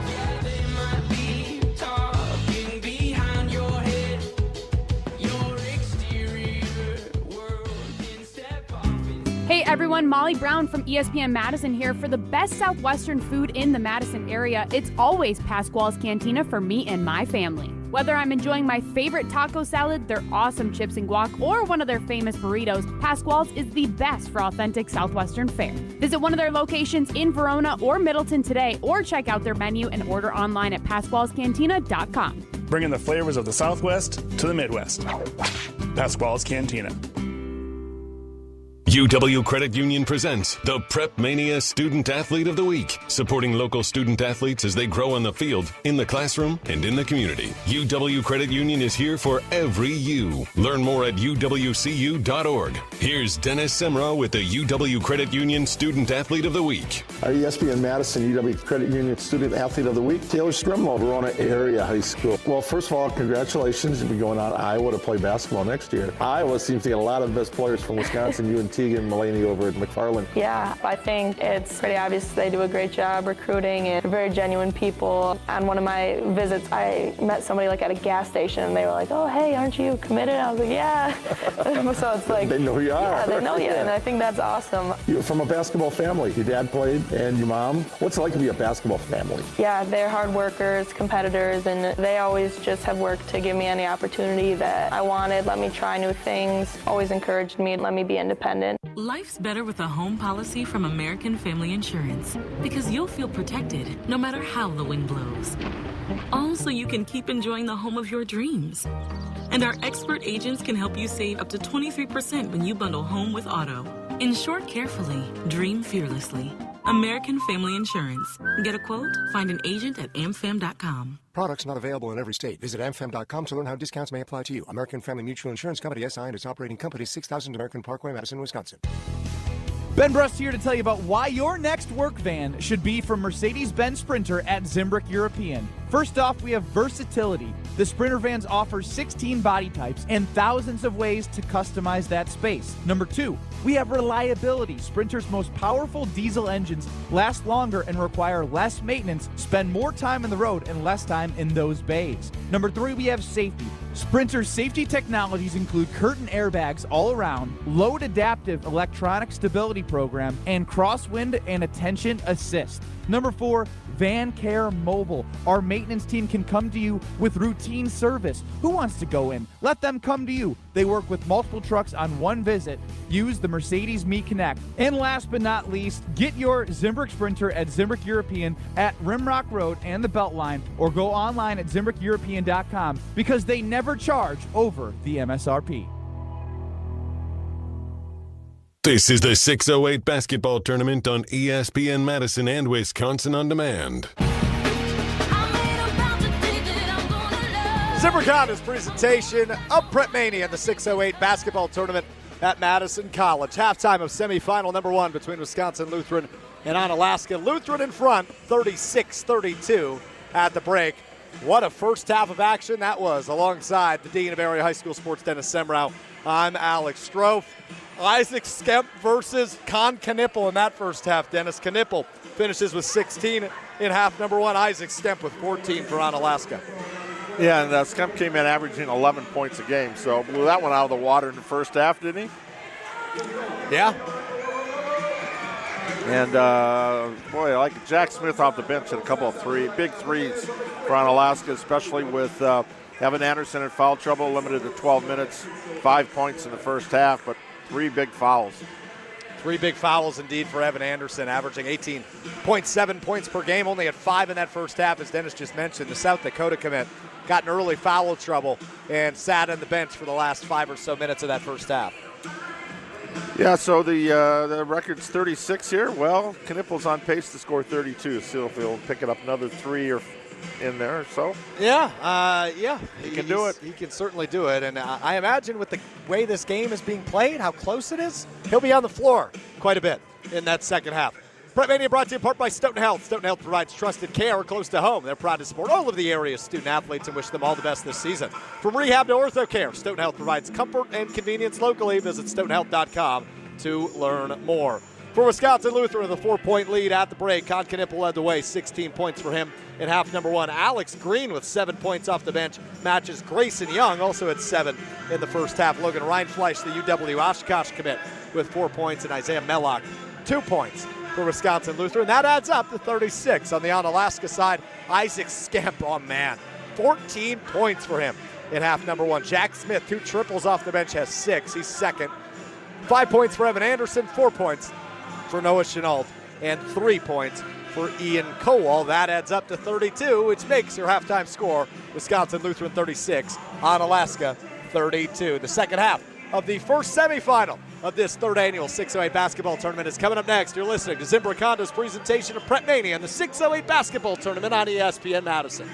Yeah, they might be talking behind your head. Your exterior world can step off. Hey everyone, Molly Brown from ESPN Madison here for the best Southwestern food in the Madison area. It's always Pasquale's Cantina for me and my family. Whether I'm enjoying my favorite taco salad, their awesome chips and guac, or one of their famous burritos, Pasquale's is the best for authentic Southwestern fare. Visit one of their locations in Verona or Middleton today, or check out their menu and order online at pasqualescantina.com. Bringing the flavors of the Southwest to the Midwest. Pasquale's Cantina. UW Credit Union presents the Prep Mania Student Athlete of the Week, supporting local student athletes as they grow on the field, in the classroom, and in the community. UW Credit Union is here for every you. Learn more at uwcu.org. Here's Dennis Semrau with the UW Credit Union Student Athlete of the Week. Our ESPN Madison UW Credit Union Student Athlete of the Week, Taylor Strimlo, Verona Area High School. Well, first of all, congratulations. You'll be going out to Iowa to play basketball next year. Iowa seems to get a lot of the best players from Wisconsin, UNT, and Mulaney over at McFarland. Yeah, I think it's pretty obvious they do a great job recruiting and they're very genuine people. On one of my visits, I met somebody like at a gas station and they were like, oh, hey, aren't you committed? I was like, yeah. So it's like, They know who you are. Yeah, they know you, and I think that's awesome. You're from a basketball family. Your dad played and your mom. What's it like to be a basketball family? Yeah, they're hard workers, competitors, and they always just have worked to give me any opportunity that I wanted, let me try new things, always encouraged me, let me be independent. Life's better with a home policy from American Family Insurance because you'll feel protected no matter how the wind blows. All so you can keep enjoying the home of your dreams. And our expert agents can help you save up to 23% when you bundle home with auto. Insure carefully, dream fearlessly. American Family Insurance. Get a quote? Find an agent at amfam.com. Products not available in every state. Visit amfam.com to learn how discounts may apply to you. American Family Mutual Insurance Company, SI, and its operating company, 6000 American Parkway, Madison, Wisconsin. Ben Brust here to tell you about why your next work van should be from Mercedes-Benz Sprinter at Zimbrick European. First off, we have versatility. The Sprinter vans offer 16 body types and thousands of ways to customize that space. Number 2, we have reliability. Sprinter's most powerful diesel engines last longer and require less maintenance, spend more time on the road and less time in those bays. Number 3, we have safety. Sprinter's safety technologies include curtain airbags all around, load adaptive electronic stability program, and crosswind and attention assist. Number 4, Van Care Mobile. Our maintenance team can come to you with routine service. Who wants to go in? Let them come to you. They work with multiple trucks on one visit. Use the Mercedes Me Connect. And last but not least, get your Zimbrick Sprinter at Zimbrick European at Rimrock Road and the Beltline, or go online at ZimbrickEuropean.com because they never charge over the MSRP. This is the 608 basketball tournament on ESPN Madison and Wisconsin On Demand. Zimbrick Honda's presentation of Prep Mania in the 608 basketball tournament at Madison College. Halftime of semifinal number 1 between Wisconsin Lutheran and Onalaska. Lutheran in front, 36-32 at the break. What a first half of action that was. Alongside the Dean of Area High School Sports, Dennis Semrau, I'm Alex Strofe. Isaac Skemp versus Con Knipple in that first half. Dennis Knipple finishes with 16 in half number 1. Isaac Skemp with 14 for Onalaska. Yeah, and Skemp came in averaging 11 points a game, so blew that one out of the water in the first half, didn't he? Yeah. And, boy, I like Jack Smith off the bench at a couple of big threes for Onalaska, especially with Evan Anderson in foul trouble, limited to 12 minutes, 5 points in the first half, but 3 big fouls. 3 big fouls indeed for Evan Anderson, averaging 18.7 points per game, only at 5 in that first half, as Dennis just mentioned. The South Dakota commit got in early foul trouble and sat on the bench for the last 5 or so minutes of that first half. Yeah, so the record's 36 here. Well, Knippel's on pace to score 32, so if he'll pick it up another 3 or in there, so. Yeah, he can do it. He can certainly do it, and I imagine with the way this game is being played, how close it is, he'll be on the floor quite a bit in that second half. Prep Mania brought to you in part by Stoughton Health. Stoughton Health provides trusted care close to home. They're proud to support all of the area's student athletes and wish them all the best this season. From rehab to ortho care, Stoughton Health provides comfort and convenience locally. Visit stoughtonhealth.com to learn more. For Wisconsin Lutheran, the 4-point lead at the break. Con Knippel led the way, 16 points for him in half number 1. Alex Green with 7 points off the bench matches Grayson Young, also at 7 in the first half. Logan Reinfleisch, the UW Oshkosh commit, with 4 points, and Isaiah Mellock, 2 points for Wisconsin Lutheran. That adds up to 36. On the Onalaska side, Isaac Skemp, oh man, 14 points for him in half number 1. Jack Smith, 2 triples off the bench, has 6. He's second. 5 points for Evan Anderson, 4 points for Noah Chenault, and 3 points for Ian Kowal. That adds up to 32, which makes your halftime score Wisconsin Lutheran 36, Onalaska 32. The second half of the first semifinal of this third annual 608 basketball tournament is coming up next. You're listening to Zimbrick Honda's presentation of Prep Mania and the 608 basketball tournament on ESPN Madison.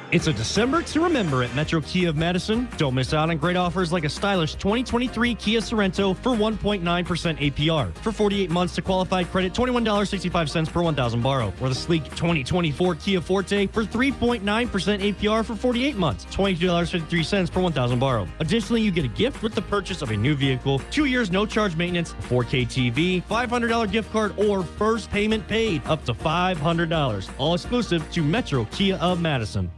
It's a December to remember at Metro Kia of Madison. Don't miss out on great offers like a stylish 2023 Kia Sorento for 1.9% APR. For 48 months to qualified credit, $21.65 per 1,000 borrow. Or the sleek 2024 Kia Forte for 3.9% APR for 48 months, $22.53 per 1,000 borrow. Additionally, you get a gift with the purchase of a new vehicle, 2 years no charge maintenance, 4K TV, $500 gift card, or first payment paid up to $500. All exclusive to Metro Kia of Madison.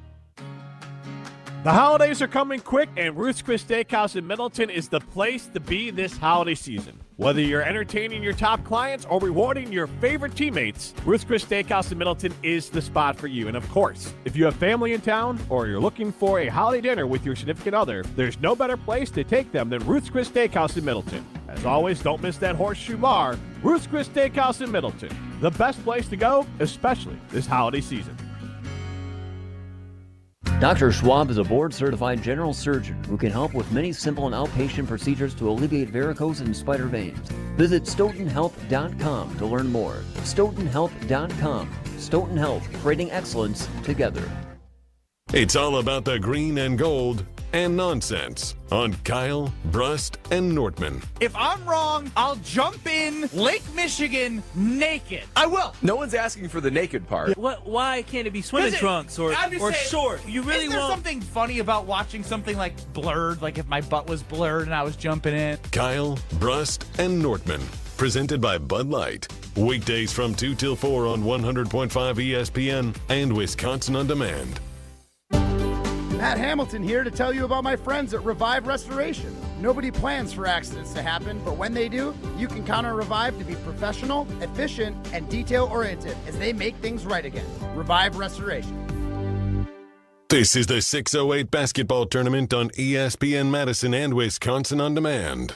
The holidays are coming quick, and Ruth's Chris Steakhouse in Middleton is the place to be this holiday season. Whether you're entertaining your top clients or rewarding your favorite teammates, Ruth's Chris Steakhouse in Middleton is the spot for you. And of course, if you have family in town or you're looking for a holiday dinner with your significant other, there's no better place to take them than Ruth's Chris Steakhouse in Middleton. As always, don't miss that horseshoe bar, Ruth's Chris Steakhouse in Middleton. The best place to go, especially this holiday season. Dr. Schwab is a board-certified general surgeon who can help with many simple and outpatient procedures to alleviate varicose and spider veins. Visit StoughtonHealth.com to learn more. StoughtonHealth.com. Stoughton Health, creating excellence together. It's all about the green and gold and nonsense on Kyle, Brust, and Nortman. If I'm wrong, I'll jump in Lake Michigan naked. I will. No one's asking for the naked part. Why can't it be swimming trunks or short? You really Is there want something funny about watching something like blurred, like if my butt was blurred and I was jumping in? Kyle, Brust, and Nortman. Presented by Bud Light. Weekdays from 2 till 4 on 100.5 ESPN and Wisconsin On Demand. Matt Hamilton here to tell you about my friends at Revive Restoration. Nobody plans for accidents to happen, but when they do, you can count on Revive to be professional, efficient, and detail-oriented as they make things right again. Revive Restoration. This is the 608 basketball tournament on ESPN Madison and Wisconsin On Demand.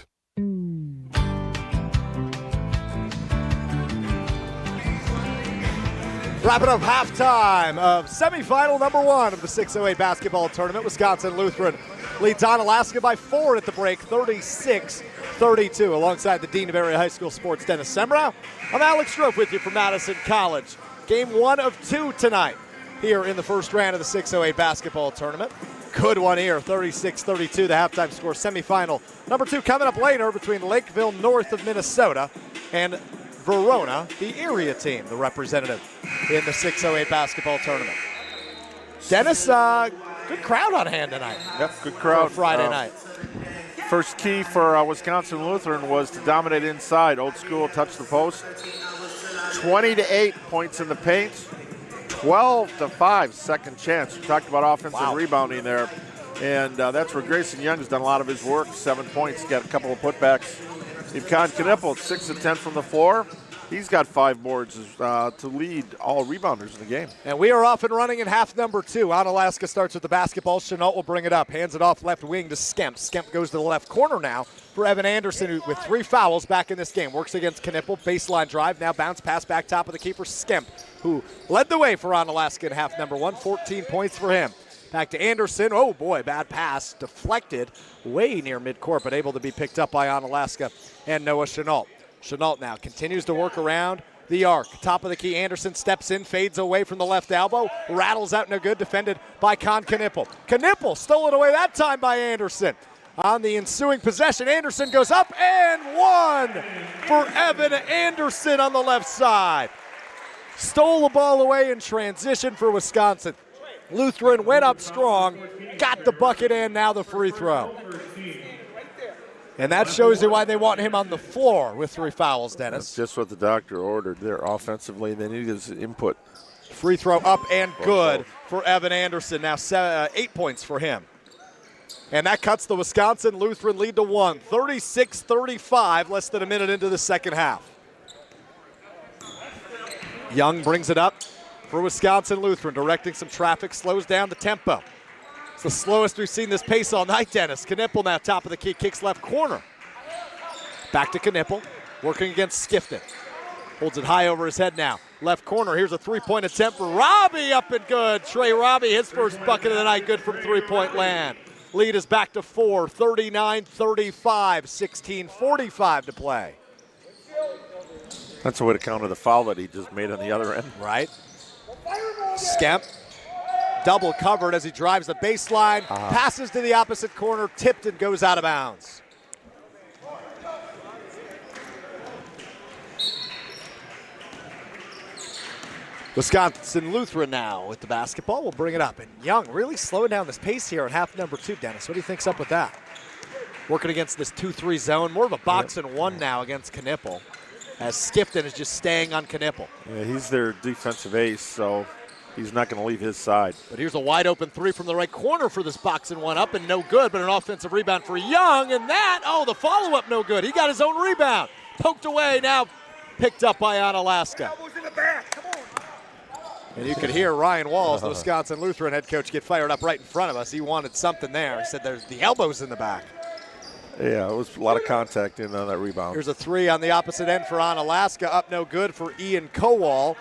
Wrapping up halftime of semifinal number 1 of the 608 basketball tournament. Wisconsin Lutheran leads Onalaska by 4 at the break, 36-32. Alongside the Dean of Area High School Sports, Dennis Semrau, I'm Alex Strofe with you from Madison College. Game 1 of 2 tonight here in the first round of the 608 basketball tournament. Good one here, 36-32, the halftime score. Semifinal number 2 coming up later between Lakeville North of Minnesota and Verona, the area team, the representative in the 608 basketball tournament. Dennis, good crowd on hand tonight. Yep, good crowd. For Friday night. First key for Wisconsin Lutheran was to dominate inside. Old school, touch the post. 20-8 points in the paint. 12-5 second chance. We talked about offensive rebounding there. And that's where Grayson Young has done a lot of his work. 7 points, got a couple of putbacks. Yvonne Knippel, 6 of 10 from the floor. He's got 5 boards to lead all rebounders in the game. And we are off and running in half number 2. Onalaska starts with the basketball. Chenault will bring it up. Hands it off left wing to Skemp. Skemp goes to the left corner now for Evan Anderson, who with 3 fouls back in this game. Works against Knipple. Baseline drive. Now bounce pass back top of the keeper, Skemp, who led the way for Onalaska in half number 1. 14 points for him. Back to Anderson. Oh, boy, bad pass. Deflected way near midcourt, but able to be picked up by Onalaska and Noah Chenault. Chenault now continues to work around the arc. Top of the key, Anderson steps in, fades away from the left elbow, rattles out no good, defended by Knipple. Knipple stole it away that time by Anderson. On the ensuing possession, Anderson goes up and 1 for Evan Anderson on the left side. Stole the ball away in transition for Wisconsin. Lutheran went up strong, got the bucket and now the free throw. And that shows you why they want him on the floor with 3 fouls, Dennis. That's just what the doctor ordered there offensively. They needed his input. Free throw up and good for Evan Anderson. Now 8 points for him. And that cuts the Wisconsin Lutheran lead to 1. 36-35, less than a minute into the second half. Young brings it up for Wisconsin Lutheran, directing some traffic, slows down the tempo. It's the slowest we've seen this pace all night, Dennis. Knipple now top of the key, kicks left corner. Back to Knipple, working against Skifton. Holds it high over his head now. Left corner, here's a 3-point attempt for Robbie, up and good. Trey Robbie, his first bucket of the night, good from 3-point land. Lead is back to 4, 39-35, 16:45 to play. That's a way to counter the foul that he just made on the other end. Right. Skemp, double covered as he drives the baseline, passes to the opposite corner, tipped and goes out of bounds. Wisconsin Lutheran now with the basketball. We'll bring it up. And Young really slowing down this pace here in half number 2, Dennis. What do you think's up with that? Working against this 2-3 zone. More of a box and 1 now against Knipple, as Skifton is just staying on Knipple. Yeah, he's their defensive ace, so he's not going to leave his side. But here's a wide open 3 from the right corner for this box and 1 up and no good, but an offensive rebound for Young. And that, the follow-up no good. He got his own rebound. Poked away, now picked up by Onalaska. And you could hear Ryan Walls, the Wisconsin Lutheran head coach, get fired up right in front of us. He wanted something there. He said there's the elbows in the back. Yeah, it was a lot of contact in on that rebound. Here's a 3 on the opposite end for Onalaska. Up no good for Ian Kowal.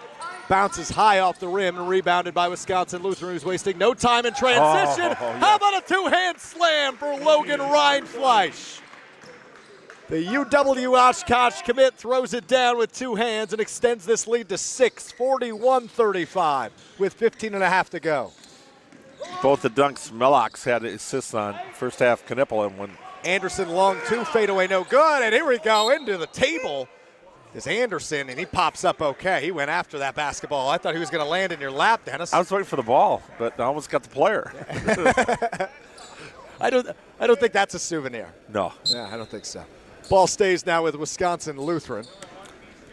Bounces high off the rim and rebounded by Wisconsin Lutheran, who's wasting no time in transition. How about a 2-hand slam for Logan Reinfleisch? The UW Oshkosh commit throws it down with 2 hands and extends this lead to 6, 41-35 with 15 and a half to go. Both the dunks Melox had assists on first half Knipple, and when Anderson long 2, fadeaway no good, and here we go into the table is Anderson, and he pops up okay. He went after that basketball. I thought he was going to land in your lap, Dennis. I was waiting for the ball, but I almost got the player. I don't think that's a souvenir. No. Yeah, I don't think so. Ball stays now with Wisconsin Lutheran.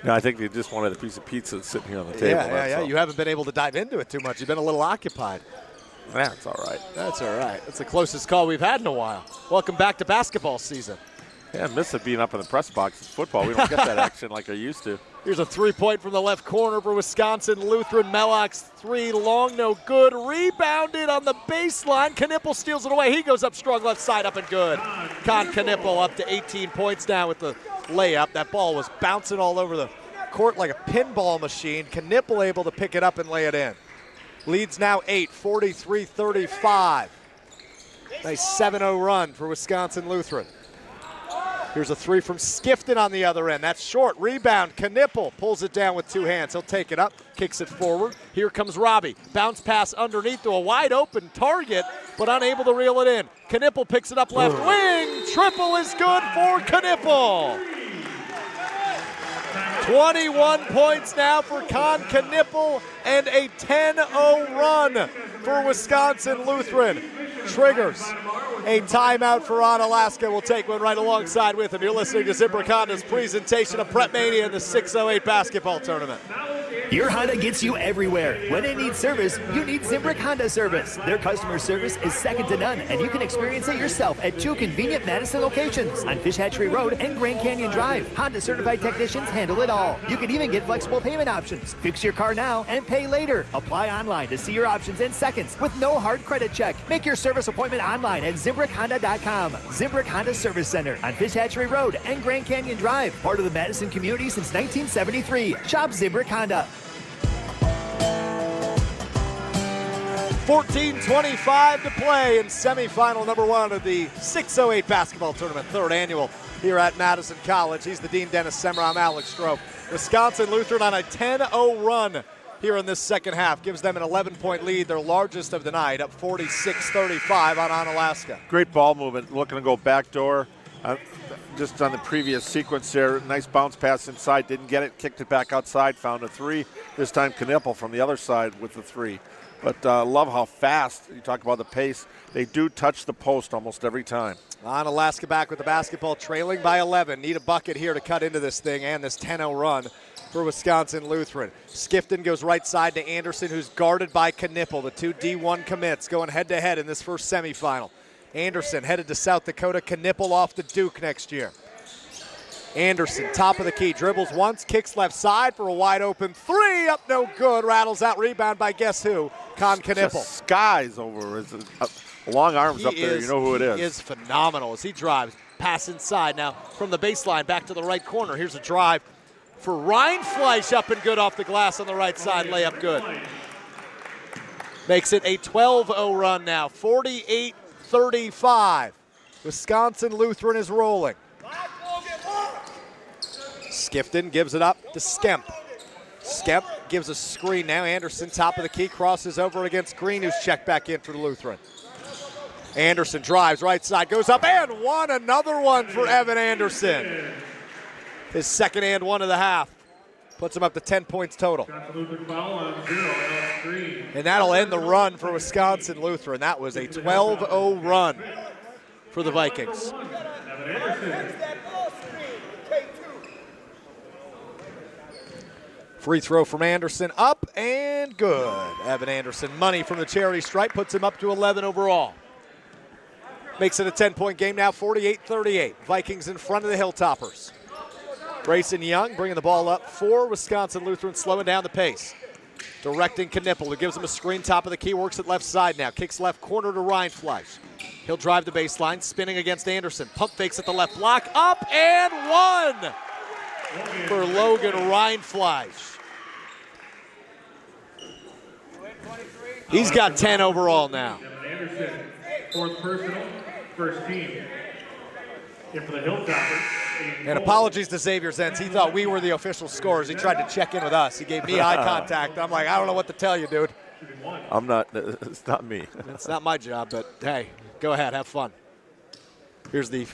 No, I think they just wanted a piece of pizza sitting here on the table. Yeah. You haven't been able to dive into it too much. You've been a little occupied. That's all right. That's all right. That's the closest call we've had in a while. Welcome back to basketball season. Yeah, I miss it being up in the press box. It's football. We don't get that action like I used to. Here's a 3-point from the left corner for Wisconsin Lutheran. Melox 3, long, no good. Rebounded on the baseline. Knipple steals it away. He goes up strong left side, up and good. Knipple up to 18 points now with the layup. That ball was bouncing all over the court like a pinball machine. Knipple able to pick it up and lay it in. Leads now 8, 43-35. Nice 7-0 run for Wisconsin Lutheran. Here's a 3 from Skifton on the other end. That's short. Rebound. Knipple pulls it down with 2 hands. He'll take it up, kicks it forward. Here comes Robbie. Bounce pass underneath to a wide open target, but unable to reel it in. Knipple picks it up left wing. Triple is good for Knipple. 21 points now for Knipple and a 10-0 run for Wisconsin Lutheran. Triggers a timeout for Onalaska. We'll take one right alongside with him. You're listening to Zimbrick Honda's presentation of Prep Mania in the 608 basketball tournament. Your Honda gets you everywhere. When it needs service, you need Zimbrick Honda service. Their customer service is second to none, and you can experience it yourself at 2 convenient Madison locations on Fish Hatchery Road and Grand Canyon Drive. Honda certified technicians handle it all. You can even get flexible payment options. Fix your car now and pay later. Apply online to see your options in seconds with no hard credit check. Make your service appointment online at ZimbrickHonda.com. Zimbrick Honda Service Center on Fish Hatchery Road and Grand Canyon Drive. Part of the Madison community since 1973. Shop Zimbrick Honda. 14:25 to play in semifinal number 1 of the 608 basketball tournament, 3rd annual here at Madison College. He's the Dean Dennis Semmer. I'm Alex Stroh. Wisconsin Lutheran on a 10-0 run here in this second half. Gives them an 11-point lead, their largest of the night, up 46-35 on Onalaska. Great ball movement, looking to go backdoor. Just on the previous sequence there, nice bounce pass inside, didn't get it, kicked it back outside, found a 3. This time Knipple from the other side with the 3. But love how fast, you talk about the pace, they do touch the post almost every time. Onalaska back with the basketball, trailing by 11. Need a bucket here to cut into this thing and this 10-0 run for Wisconsin Lutheran. Skifton goes right side to Anderson, who's guarded by Knipple. The 2 D1 commits going head-to-head in this first semifinal. Anderson headed to South Dakota. Knipple off to Duke next year. Anderson, top of the key, dribbles once, kicks left side for a wide open 3, up no good, rattles out, rebound by guess who? Con Knipple. Skies over, long arms up there, you know who it is. He is phenomenal as he drives, pass inside. Now from the baseline back to the right corner, here's a drive for Reinfleisch, up and good off the glass on the right side, layup good. Makes it a 12-0 run now, 48-35. Wisconsin Lutheran is rolling. Skifton gives it up to Skemp. Skemp gives a screen now. Anderson, top of the key, crosses over against Green, who's checked back in for the Lutheran. Anderson drives right side, goes up and one. Another one for Evan Anderson. His second and one of the half. Puts him up to 10 points total. And that'll end the run for Wisconsin Lutheran. That was a 12-0 run for the Vikings. Free throw from Anderson, up and good. Evan Anderson, money from the charity stripe, puts him up to 11 overall. Makes it a 10-point game now, 48-38. Vikings in front of the Hilltoppers. Grayson Young bringing the ball up for Wisconsin Lutheran, slowing down the pace. Directing Knipple, who gives him a screen, top of the key, works it left side now. Kicks left corner to Reinfleisch. He'll drive the baseline, spinning against Anderson. Pump fakes at the left block, up and one for Logan Reinfleisch. He's got 10 overall now. Anderson, 4th personal, first team. And for the Hilltoppers. And apologies to Xavier Zenz. He thought we were the official scorers. He tried to check in with us. He gave me eye contact. I'm like, I don't know what to tell you, dude. I'm not, it's not me. It's not my job, but hey, go ahead, have fun. Here's the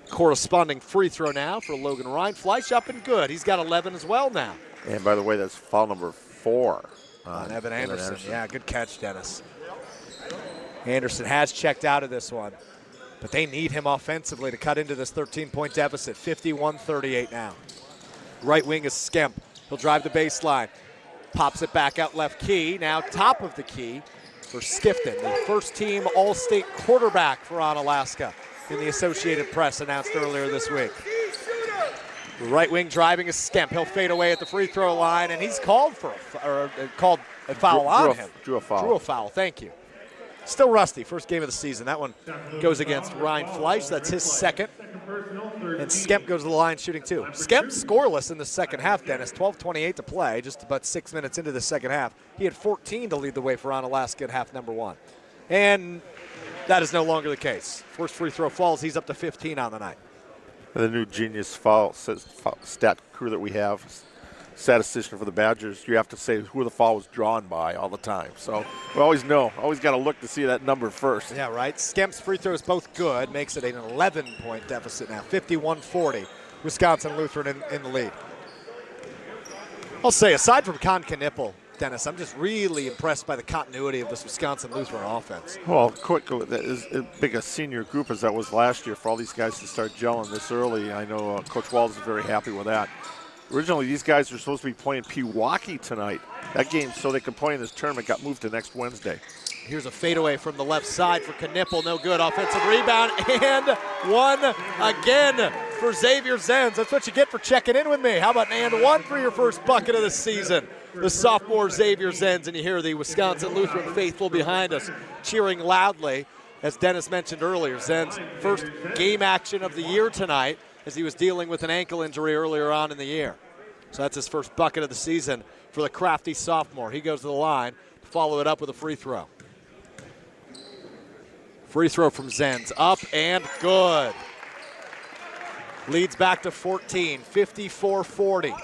corresponding free throw now for Logan Reinfleisch, up and good. He's got 11 as well now. And by the way, that's foul number 4 on Evan Anderson. Yeah, good catch, Dennis. Anderson has checked out of this one, but they need him offensively to cut into this 13-point deficit. 51-38 now. Right wing is Skemp. He'll drive the baseline. Pops it back out left key. Now top of the key for Skifton, the first-team All-State quarterback for Onalaska in the Associated Press, announced earlier this week. The right wing driving is Skemp. He'll fade away at the free throw line, and he's called for called a foul on him. Drew a foul. Drew a foul, thank you. Still rusty, first game of the season. That one goes against Reinfleisch. That's his second. And Skemp goes to the line shooting 2. Skemp scoreless in the second half, Dennis. 12:28 to play, just about 6 minutes into the second half. He had 14 to lead the way for Onalaska at half number 1. And that is no longer the case. First free throw falls, he's up to 15 on the night. The new genius stat crew that we have, statistician for the Badgers, you have to say who the foul was drawn by all the time. So we always know, always got to look to see that number first. Yeah, right. Skemp's free throw is both good, makes it an 11-point deficit now, 51-40. Wisconsin Lutheran in the lead. I'll say, aside from Con Knipple, Dennis, I'm just really impressed by the continuity of this Wisconsin Lutheran offense. Well, quick, as big a senior group as that was last year, for all these guys to start gelling this early, I know Coach Walls is very happy with that. Originally, these guys were supposed to be playing Pewaukee tonight. That game, so they could play in this tournament, got moved to next Wednesday. Here's a fadeaway from the left side for Knipple. No good. Offensive rebound and one again for Xavier Zenz. That's what you get for checking in with me. How about an and one for your first bucket of the season? The sophomore Xavier Zenz, and you hear the Wisconsin Lutheran faithful behind us cheering loudly. As Dennis mentioned earlier, Zenz first game action of the year tonight as he was dealing with an ankle injury earlier on in the year. So that's his first bucket of the season for the crafty sophomore. He goes to the line to follow it up with a free throw. Free throw from Zenz, up and good. Leads back to 14, 54-40.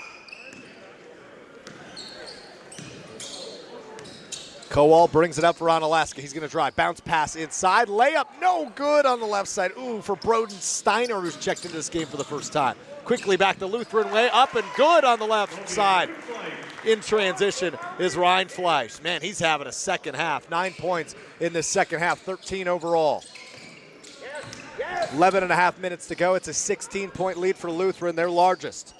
Kowal brings it up for Onalaska. He's going to drive. Bounce pass inside. Layup no good on the left side. Ooh, for Broden Steiner, who's checked into this game for the first time. Quickly back to Lutheran way. Up and good on the left side. In transition is Ryan Fleisch. Man, he's having a second half. 9 points in this second half, 13 overall. 11 and a half minutes to go. It's a 16-point lead for Lutheran, their largest.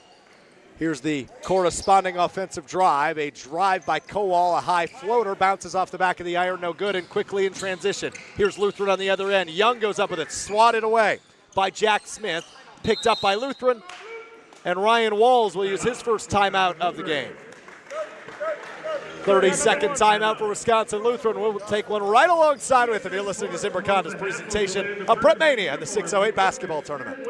Here's the corresponding offensive drive. A drive by Kowal, a high floater, bounces off the back of the iron, no good, and quickly in transition. Here's Lutheran on the other end. Young goes up with it, swatted away by Jack Smith, picked up by Lutheran, and Ryan Walls will use his first timeout of the game. 30-second timeout for Wisconsin Lutheran. We'll take one right alongside with him. You're listening to Zimbrick Honda's presentation of Prep Mania and the 60Eight basketball tournament.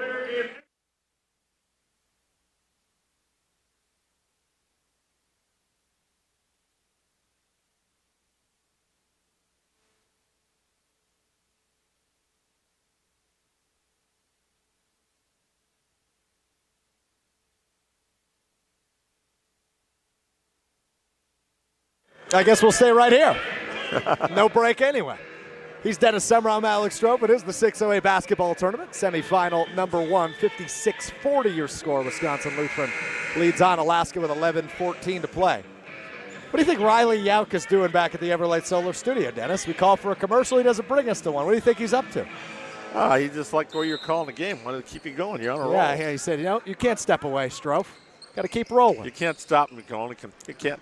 I guess we'll stay right here. No break anyway. He's Dennis Summer. I'm Alex Strope. It is the 60Eight basketball tournament. Semifinal number one, 56-40 your score. Wisconsin Lutheran leads Onalaska with 11:14 to play. What do you think Riley Yauk is doing back at the Everlight Solar Studio, Dennis? We call for a commercial. He doesn't bring us to one. What do you think he's up to? He just liked the way you're calling the game. Wanted to keep you going. You're on a roll. Yeah, he said, you can't step away, Strofe. Got to keep rolling. You can't stop him. You can't.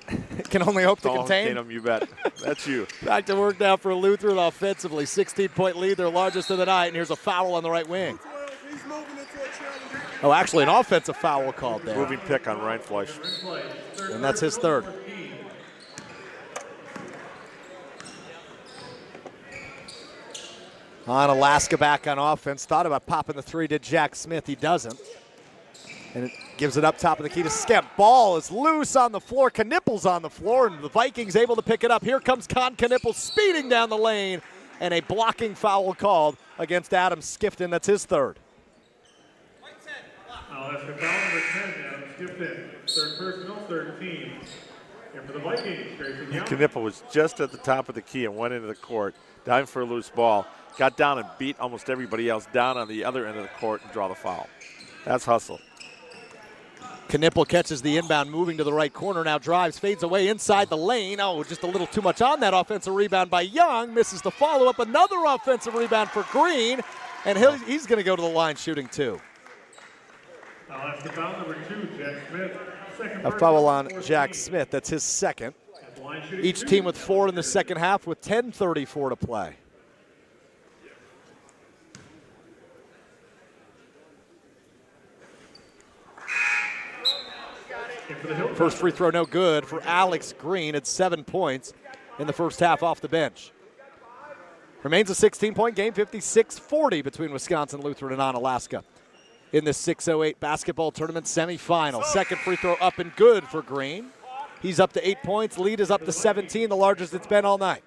Can only hope to contain him. You bet. That's you. Back to work now for Lutheran offensively. 16-point lead, their largest of the night, and here's a foul on the right wing. Oh, actually, an offensive foul called there. Moving pick on Ryan Fleisch. And that's his third. Onalaska back on offense. Thought about popping the three, did Jack Smith. He doesn't. And it gives it up top of the key to Skemp. Ball is loose on the floor. Knipple's on the floor, and the Vikings able to pick it up. Here comes Knipple speeding down the lane, and a blocking foul called against Adam Skifton. That's his third. That's the foul number 10, Adam Skifton. Third personal, third team. And for the Vikings, Grayson Young. Knipple was just at the top of the key and went into the court, diving for a loose ball, got down and beat almost everybody else down on the other end of the court and draw the foul. That's hustle. Knipple catches the inbound, moving to the right corner, now drives, fades away inside the lane. Oh, just a little too much on that offensive rebound by Young. Misses the follow-up. Another offensive rebound for Green, and he's going to go to the line shooting two. That's the foul number 2, Jack Smith. A foul on Jack Smith. That's his second. Each team with 4 in the second half with 10:34 to play. First free throw no good for Alex Green at 7 points in the first half off the bench. Remains a 16-point game, 56-40 between Wisconsin Lutheran and Onalaska in this 608 basketball tournament semifinal. Second free throw up and good for Green. He's up to 8 points. Lead is up to 17, the largest it's been all night.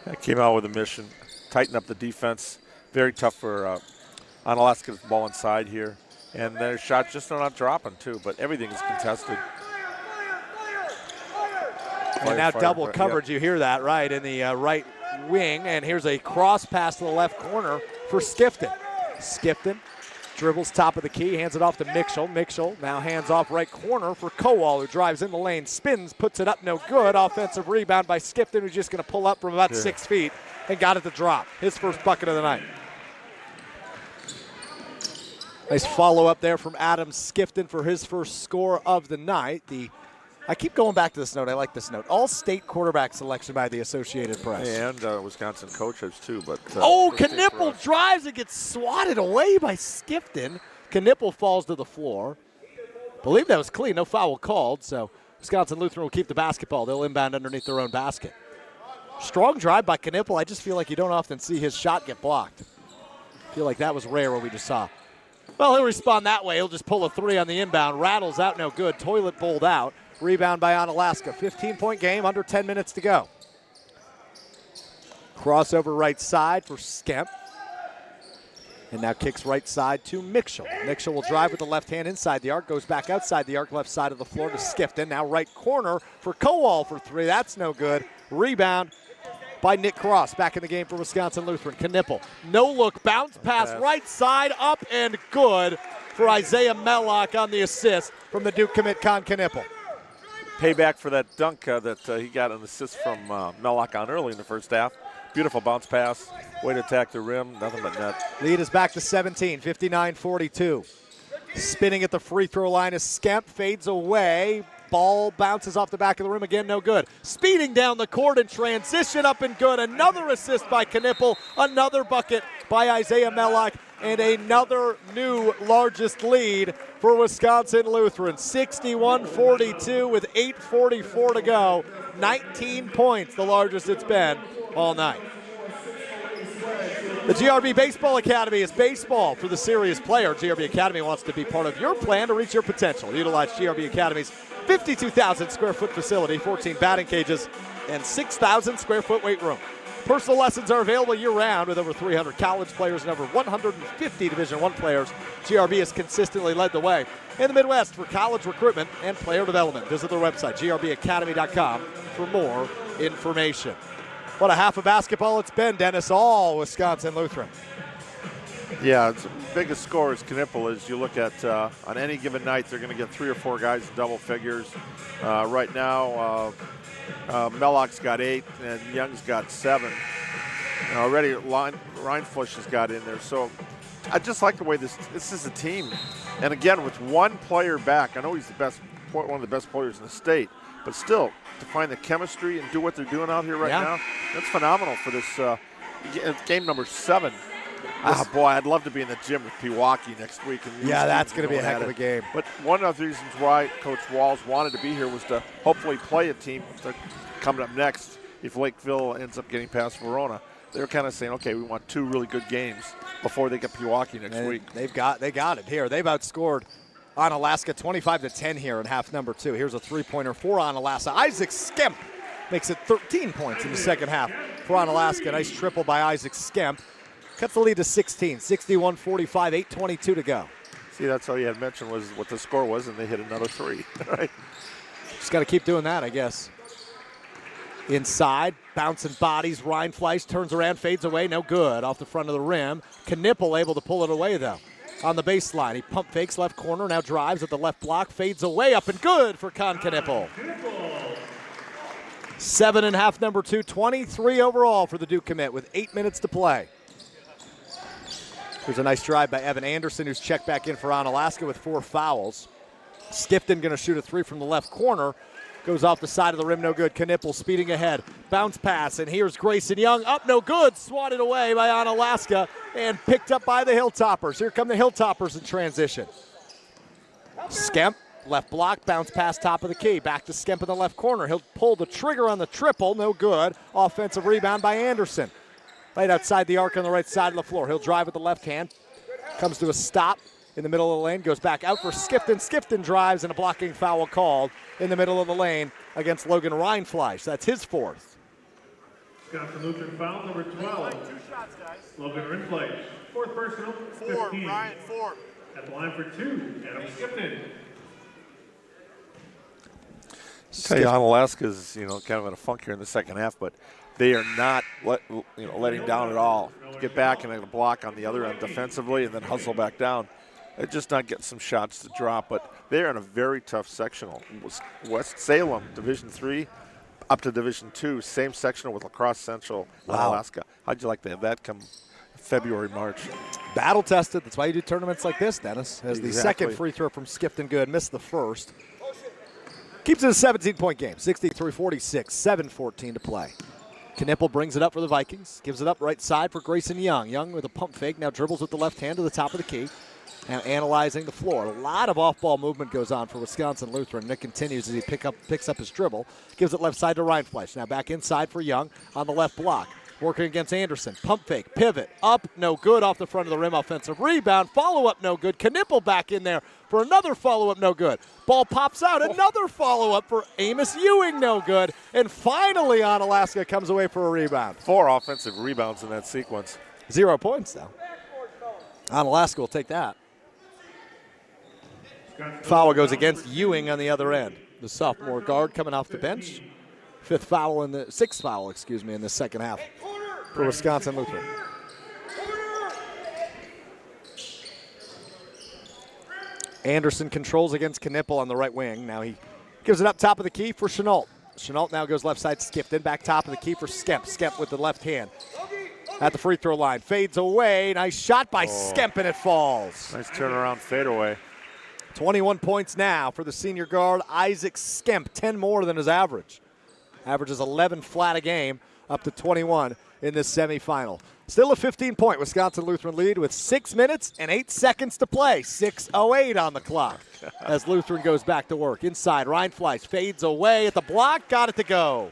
That came out with a mission. Tighten up the defense. Very tough for Onalaska's ball inside here. And their shots just are not dropping, too, but everything is contested. And now double coverage, you hear that, right, in the right wing. And here's a cross pass to the left corner for Skifton. Skifton dribbles top of the key, hands it off to Mitchell. Mitchell now hands off right corner for Kowal, who drives in the lane, spins, puts it up, no good. Offensive rebound by Skifton, who's just going to pull up from about 6 feet and got it to drop. His first bucket of the night. Nice follow-up there from Adam Skifton for his first score of the night. I keep going back to this note. I like this note. All-state quarterback selection by the Associated Press. And Wisconsin coaches, too. But Knipple drives and gets swatted away by Skifton. Knipple falls to the floor. Believe that was clean. No foul called, so Wisconsin Lutheran will keep the basketball. They'll inbound underneath their own basket. Strong drive by Knipple. I just feel like you don't often see his shot get blocked. I feel like that was rare what we just saw. Well, he'll respond that way. He'll just pull a three on the inbound. Rattles out, no good. Toilet bowled out. Rebound by Onalaska. 15-point game, under 10 minutes to go. Crossover right side for Skemp. And now kicks right side to Mitchell. Mitchell will drive with the left hand inside the arc, goes back outside the arc, left side of the floor to Skifton. Now right corner for Kowal for three. That's no good. Rebound by Nick Cross. Back in the game for Wisconsin Lutheran. Knipple. No look. Bounce pass right side. Up and good for Isaiah Mellock on the assist from the Duke commit Con Knipple. Payback for that dunk that he got an assist from Mellock on early in the first half. Beautiful bounce pass. Way to attack the rim. Nothing but net. Lead is back to 17. 59-42. Spinning at the free throw line is Skemp. Fades away. Ball bounces off the back of the rim again, no good. Speeding down the court in transition, up and good. Another assist by Knipple, another bucket by Isaiah Mellock, and another new largest lead for Wisconsin Lutheran. 61-42 with 8:44 to go. 19 points, the largest it's been all night. The GRB Baseball Academy is baseball for the serious player. GRB Academy wants to be part of your plan to reach your potential. Utilize GRB Academy's 52,000 square foot facility, 14 batting cages, and 6,000 square foot weight room. Personal lessons are available year-round with over 300 college players and over 150 Division I players. GRB has consistently led the way in the Midwest for college recruitment and player development. Visit their website, grbacademy.com, for more information. What a half of basketball it's been, Dennis. All Wisconsin Lutheran. Yeah, it's the biggest score is Knipple. As you look at on any given night, they're going to get 3 or 4 guys in double figures. Right now, Mellock's got 8 and Young's got 7. And already Reinflush has got in there. So I just like the way this is a team. And again, with one player back, I know he's one of the best players in the state, but still to find the chemistry and do what they're doing out here right now, that's phenomenal for this game number 7. Boy, I'd love to be in the gym with Pewaukee next week. And that's going to be a heck of a game. But one of the reasons why Coach Walls wanted to be here was to hopefully play a team coming up next if Lakeville ends up getting past Verona. They're kind of saying, okay, we want 2 really good games before they get Pewaukee next week. They got it here. They've outscored Onalaska 25-10 here in half number 2. Here's a three-pointer for Onalaska. Isaac Skemp makes it 13 points in the second half for Onalaska. Nice triple by Isaac Skemp. Cuts the lead to 16, 61-45, 8:22 to go. See, that's all you had mentioned was what the score was, and they hit another 3. Right? Just got to keep doing that, I guess. Inside, bouncing bodies. Reinfleisch turns around, fades away, no good. Off the front of the rim. Knipple able to pull it away, though. On the baseline, he pump fakes left corner, now drives at the left block, fades away, up and good for Con Knipple. 7 in half number 2, 23 overall for the Duke commit with 8 minutes to play. Here's a nice drive by Evan Anderson, who's checked back in for Onalaska with 4 fouls. Skifton going to shoot a 3 from the left corner. Goes off the side of the rim, no good. Knipple speeding ahead. Bounce pass, and here's Grayson Young. Up, no good. Swatted away by Onalaska and picked up by the Hilltoppers. Here come the Hilltoppers in transition. Skemp, left block, bounce pass top of the key. Back to Skemp in the left corner. He'll pull the trigger on the triple, no good. Offensive rebound by Anderson. Right outside the arc on the right side of the floor. He'll drive with the left hand. Comes to a stop in the middle of the lane. Goes back out for Skifton. Skifton drives and a blocking foul called in the middle of the lane against Logan Reinfleisch. That's his 4th. Wisconsin Lutheran foul number 12. Logan Reinfleisch. 4th personal. 15. Ryan, 4. At the line for 2, Adam Skifton. Tell you, Onalaska's kind of in a funk here in the second half, but they are not letting down at all. Get back and a block on the other end defensively and then hustle back down. They're just not getting some shots to drop, but they're in a very tough sectional. West Salem, Division III, up to Division II, same sectional with La Crosse Central, Onalaska. How'd you like to have that come February, March. Battle tested. That's why you do tournaments like this, Dennis. As the Exactly. second free throw from Skipton good, missed the first. Keeps it a 17-point game, 63-46, 7:14 to play. Knipple brings it up for the Vikings, gives it up right side for Grayson Young. Young with a pump fake, now dribbles with the left hand to the top of the key. Now analyzing the floor. A lot of off-ball movement goes on for Wisconsin Lutheran. Nick continues as he picks up his dribble, gives it left side to Reinfleisch. Now back inside for Young on the left block. Working against Anderson. Pump fake, pivot, up, no good, off the front of the rim, offensive rebound, follow-up, no good. Knipple back in there for another follow-up, no good. Ball pops out, another follow-up for Amos Ewing, no good. And finally, Onalaska comes away for a rebound. 4 offensive rebounds in that sequence. 0 points, though. Onalaska will take that. Foul goes against Ewing on the other end. The sophomore guard coming off the bench. Sixth foul in the second half for Wisconsin Lutheran. Anderson controls against Knipple on the right wing. Now he gives it up top of the key for Chenault. Chenault now goes left side, Skip, then back top of the key for Skemp. Skemp with the left hand at the free throw line. Fades away. Nice shot by Skemp, and it falls. Nice turnaround fadeaway. 21 points now for the senior guard, Isaac Skemp, 10 more than his average. Averages 11 flat a game, up to 21 in this semifinal. Still a 15-point Wisconsin Lutheran lead with 6 minutes and 8 seconds to play. 6:08 on the clock as Lutheran goes back to work. Inside, Reinfleisch fades away at the block, got it to go.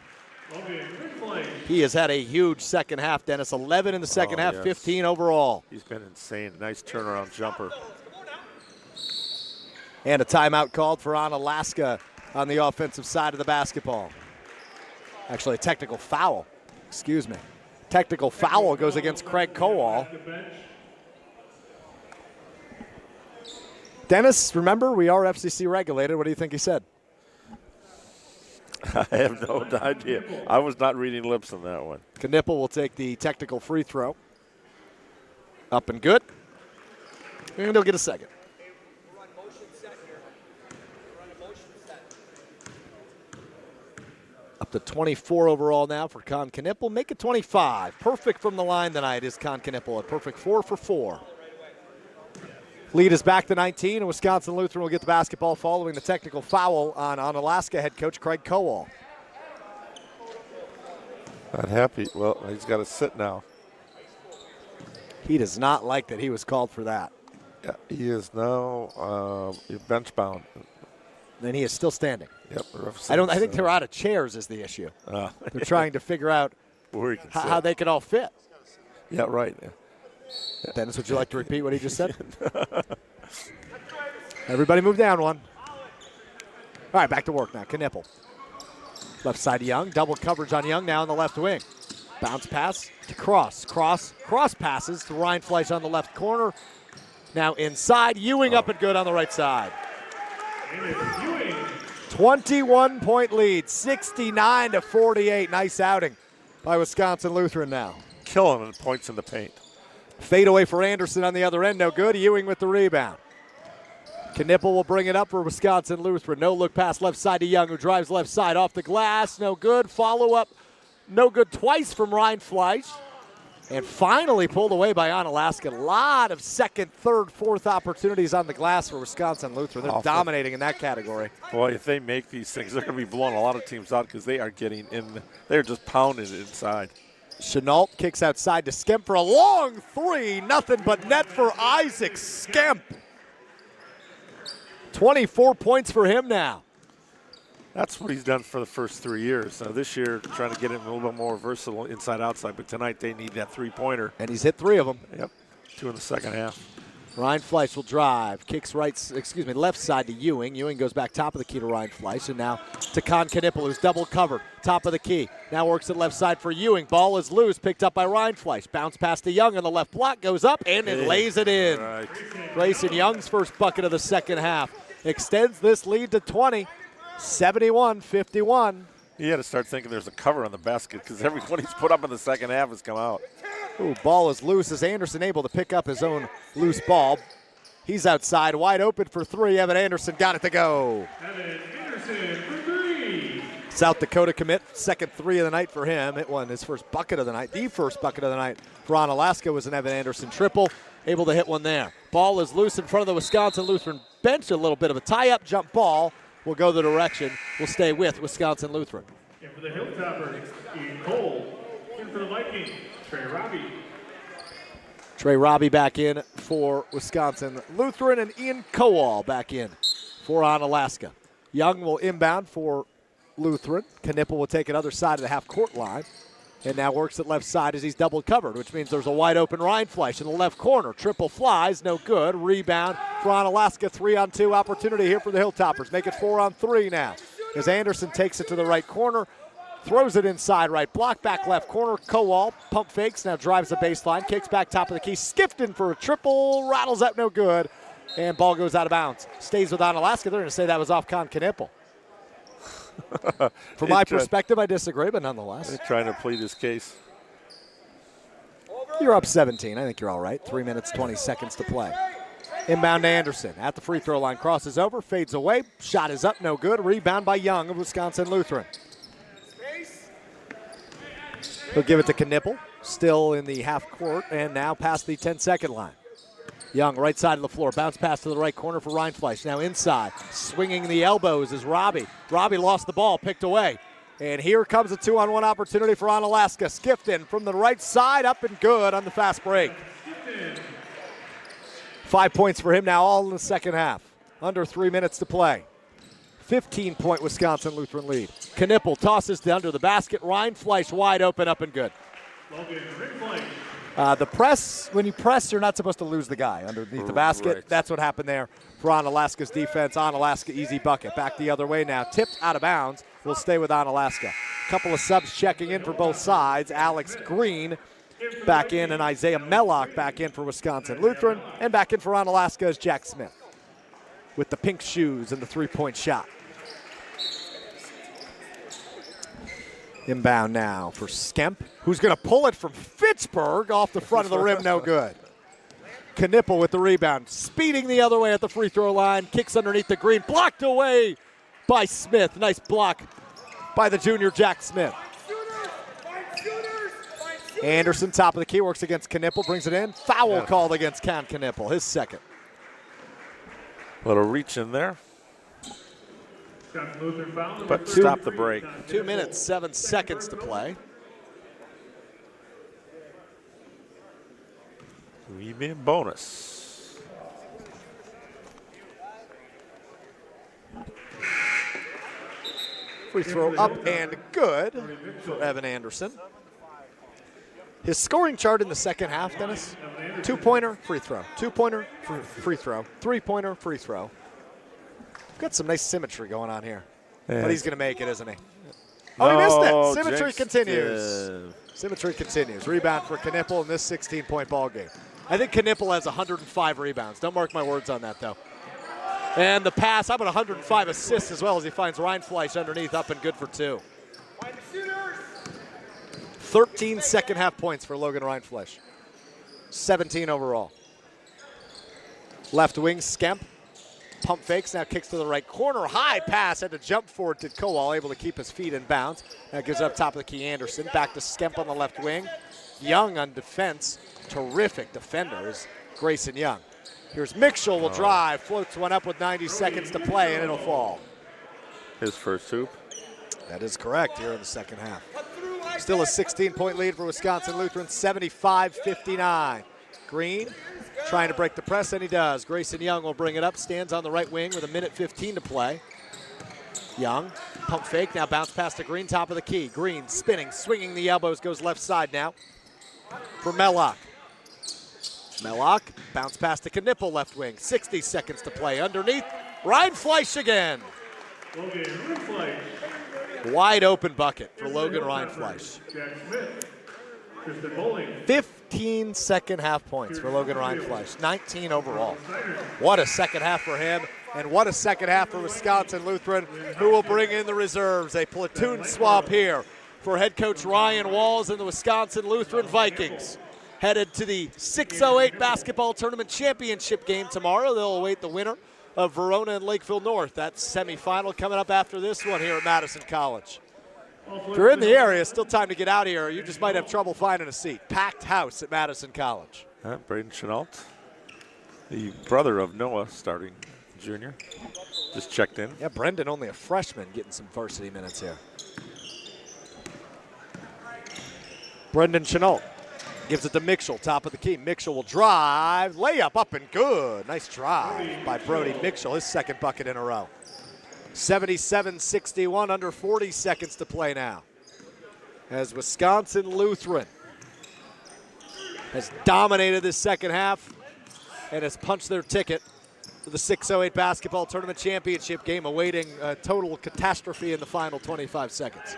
He has had a huge second half, Dennis. 11 in the second half, yes. 15 overall. He's been insane. Nice turnaround jumper. And a timeout called for Onalaska on the offensive side of the basketball. Actually, a technical foul. Excuse me. Technical foul goes against Craig Kowal. Dennis, remember, we are FCC regulated. What do you think he said? I have no idea. I was not reading lips on that one. Knipple will take the technical free throw. Up and good. And he'll get a second. Up to 24 overall now for Con Knipple. Make it 25. Perfect from the line tonight is Con Knipple. A perfect 4 for 4. Lead is back to 19, and Wisconsin Lutheran will get the basketball following the technical foul on Onalaska head coach Craig Kowal. Not happy. Well, he's got to sit now. He does not like that he was called for that. Yeah, he is now bench bound. And he is still standing. Yep. I think they're out of chairs is the issue. They're trying to figure out how they can all fit. Yeah, right. Dennis, would you like to repeat what he just said? Everybody move down one. All right, back to work now. Knipple. Left side Young. Double coverage on Young now on the left wing. Bounce pass to Cross. Cross passes to Reinfleisch on the left corner. Now inside. Ewing up and good on the right side. 21-point lead, 69-48. Nice outing by Wisconsin Lutheran now. Killing in points in the paint. Fade away for Anderson on the other end, no good. Ewing with the rebound. Knipple will bring it up for Wisconsin Lutheran. No look pass left side to Young, who drives left side off the glass. No good. Follow up, no good twice from Reinfleisch. And finally pulled away by Onalaska. A lot of second, third, fourth opportunities on the glass for Wisconsin Lutheran. They're dominating in that category. Boy, if they make these things, they're going to be blowing a lot of teams out because they are getting in. They're just pounding it inside. Chenault kicks outside to Skemp for a long three. Nothing but net for Isaac Skemp. 24 points for him now. That's what he's done for the first 3 years. This year, trying to get him a little bit more versatile inside-outside, but tonight they need that three-pointer. And he's hit 3 of them. Yep, 2 in the second half. Reinfleisch will drive, kicks left side to Ewing. Ewing goes back top of the key to Reinfleisch, and now to Con Knipple, who's double covered, top of the key. Now works it left side for Ewing. Ball is loose, picked up by Reinfleisch. Bounce pass to Young on the left block, goes up, and it lays it in. Right. Grayson Young's first bucket of the second half extends this lead to 20. 71-51. He had to start thinking there's a cover on the basket because everyone he's put up in the second half has come out. Ooh, ball is loose as Anderson able to pick up his own loose ball. He's outside, wide open for 3. Evan Anderson got it to go. Evan Anderson for 3. South Dakota commit, second three of the night for him. It won his first bucket of the night. The first bucket of the night for Onalaska was an Evan Anderson triple. Able to hit one there. Ball is loose in front of the Wisconsin Lutheran bench. A little bit of a tie-up jump ball will go the direction. Will stay with Wisconsin Lutheran. And for the Hilltoppers, Ian Cole. And for the Vikings, Trey Robbie. Trey Robbie back in for Wisconsin Lutheran, and Ian Kowal back in for Onalaska. Young will inbound for Lutheran. Knipple will take it other side of the half-court line, and now works at left side as he's double covered, which means there's a wide-open Rindfleisch in the left corner. Triple flies, no good. Rebound for Onalaska. 3-on-2 opportunity here for the Hilltoppers. Make it 4-on-3 now as Anderson takes it to the right corner. Throws it inside right block, back left corner. Kowal pump fakes, now drives the baseline, kicks back top of the key, skipped in for a triple, rattles up no good, and ball goes out of bounds. Stays with Onalaska. They're going to say that was off Con Knipple. From my perspective, I disagree, but nonetheless. They're trying to plead his case. You're up 17. I think you're all right. 3 minutes, 20 seconds to play. Inbound to Anderson at the free throw line, crosses over, fades away, shot is up, no good. Rebound by Young of Wisconsin Lutheran. He'll give it to Knipple, still in the half court, and now past the 10-second line. Young, right side of the floor, bounce pass to the right corner for Rindfleisch. Now inside, swinging the elbows is Robbie. Robbie lost the ball, picked away. And here comes a 2-on-1 opportunity for Onalaska. Skifton from the right side, up and good on the fast break. 5 points for him now, all in the second half. Under 3 minutes to play. 15-point Wisconsin Lutheran lead. Knipple tosses to under the basket. Rindfleisch wide open, up and good. The press, when you press, you're not supposed to lose the guy underneath the basket. Right. That's what happened there for Onalaska's defense. Onalaska, easy bucket. Back the other way now. Tipped out of bounds. Will stay with Onalaska. Couple of subs checking in for both sides. Alex Green back in, and Isaiah Mellock back in for Wisconsin Lutheran. And back in for Onalaska is Jack Smith with the pink shoes and the three-point shot. Inbound now for Skemp, who's going to pull it from Fitchburg off the front of the rim, no good. Knipple with the rebound, speeding the other way at the free throw line, kicks underneath the green, blocked away by Smith. Nice block by the junior Jack Smith. Anderson, top of the key, works against Knipple, brings it in. Foul called against Con Knipple, his second. Little reach in there. But stop the break. 2 minutes, 7 seconds to play. Rebound bonus. Free throw up and good for Evan Anderson. His scoring chart in the second half, Dennis, 2-pointer, free throw. 2-pointer, free throw. 3-pointer, free throw. Got some nice symmetry going on here. Yeah. But he's going to make it, isn't he? Oh, he missed it. Symmetry jinxed continues. it. Symmetry continues. Rebound for Knipple in this 16-point ball game. I think Knipple has 105 rebounds. Don't mark my words on that, though. And the pass, how about 105 assists as well as he finds Rindfleisch underneath, up and good for 2. 13 second-half points for Logan Rindfleisch. 17 overall. Left wing, Skemp. Pump fakes, now kicks to the right corner. High pass, had to jump for it. Did Kowal, able to keep his feet in bounds. Now gives it up top of the key, Anderson. Back to Skemp on the left wing. Young on defense. Terrific defender is Grayson Young. Here's Mitchell, will drive, floats one up with 90 seconds to play, and it'll fall. His first hoop. That is correct here in the second half. Still a 16-point lead for Wisconsin Lutheran, 75-59. Green trying to break the press, and he does. Grayson Young will bring it up, stands on the right wing with 1:15 to play. Young, pump fake, now bounce past to Green, top of the key. Green spinning, swinging the elbows, goes left side now for Mellock. Mellock, bounce pass to Knipple, left wing. 60 seconds to play. Underneath, Rindfleisch again. Wide open bucket for Logan Rindfleisch. 15 second half points for Logan Rindfleisch, 19 overall. What a second half for him, and what a second half for Wisconsin Lutheran, who will bring in the reserves. A platoon swap here for head coach Ryan Walls and the Wisconsin Lutheran Vikings. Headed to the 608 basketball tournament championship game tomorrow. They'll await the winner of Verona and Lakeville North. That's semifinal coming up after this one here at Madison College. If you're in the area, still time to get out here. You just might have trouble finding a seat. Packed house at Madison College. Braden Chenault, the brother of Noah, starting junior, just checked in. Yeah, Brendan, only a freshman, getting some varsity minutes here. Brendan Chenault gives it to Mitchell, top of the key. Mitchell will drive, layup up and good. Nice drive by Brody Mitchell, his second bucket in a row. 77-61, under 40 seconds to play now. As Wisconsin Lutheran has dominated this second half and has punched their ticket to the 608 basketball tournament championship game, awaiting a total catastrophe in the final 25 seconds.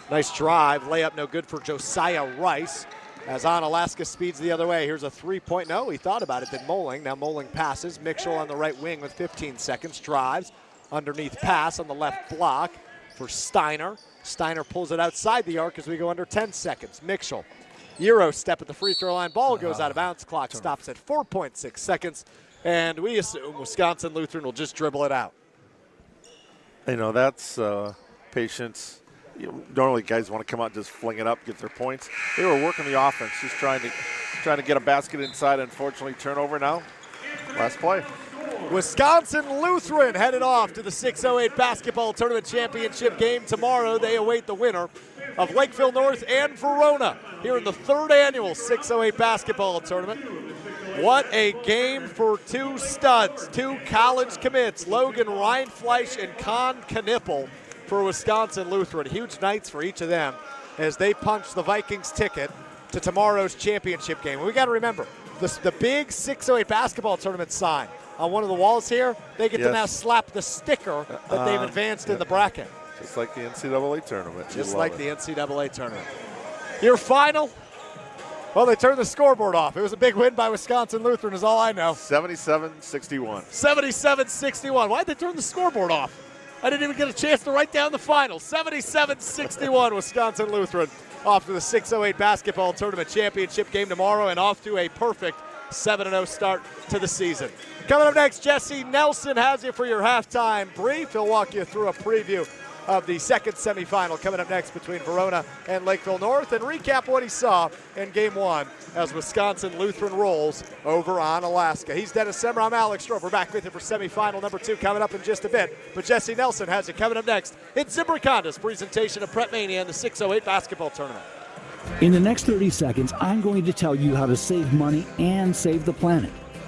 Nice drive, layup no good for Josiah Rice as Onalaska speeds the other way. Here's a three-point, no, he thought about it, then Moling. Now Moling passes, Mitchell on the right wing with 15 seconds, drives, underneath pass on the left block for Steiner. Steiner pulls it outside the arc as we go under 10 seconds. Mitchell, Euro step at the free throw line, ball goes out of bounds, clock stops at 4.6 seconds, and we assume Wisconsin Lutheran will just dribble it out. You know, that's patience. Normally guys want to come out and just fling it up, get their points. They were working the offense, just trying to get a basket inside. Unfortunately, turnover now. Last play. Wisconsin Lutheran headed off to the 608 basketball tournament championship game tomorrow. They await the winner of Lakeville North and Verona here in the third annual 608 basketball tournament. What a game for two studs, two college commits, Logan Reinfleisch and Con Knippel for Wisconsin Lutheran. Huge nights for each of them as they punch the Vikings ticket to tomorrow's championship game. We got to remember, the big 608 basketball tournament sign on one of the walls here, they get to now slap the sticker that they've advanced in the bracket. Just like the NCAA tournament. Just like the NCAA tournament. Your final? Well, they turned the scoreboard off. It was a big win by Wisconsin Lutheran is all I know. 77-61. 77-61. Why'd they turn the scoreboard off? I didn't even get a chance to write down the final. 77-61, Wisconsin Lutheran off to the 608 basketball tournament championship game tomorrow and off to a perfect 7-0 start to the season. Coming up next, Jesse Nelson has you for your halftime brief. He'll walk you through a preview of the second semifinal coming up next between Verona and Lakeville North and recap what he saw in game one as Wisconsin Lutheran rolls over Onalaska. He's Dennis Semmer. I'm Alex Stroh. We're back with you for semifinal number 2 coming up in just a bit. But Jesse Nelson has you coming up next. It's Zimbrick Honda's presentation of Prep Mania and the 608 basketball tournament. In the next 30 seconds, I'm going to tell you how to save money and save the planet.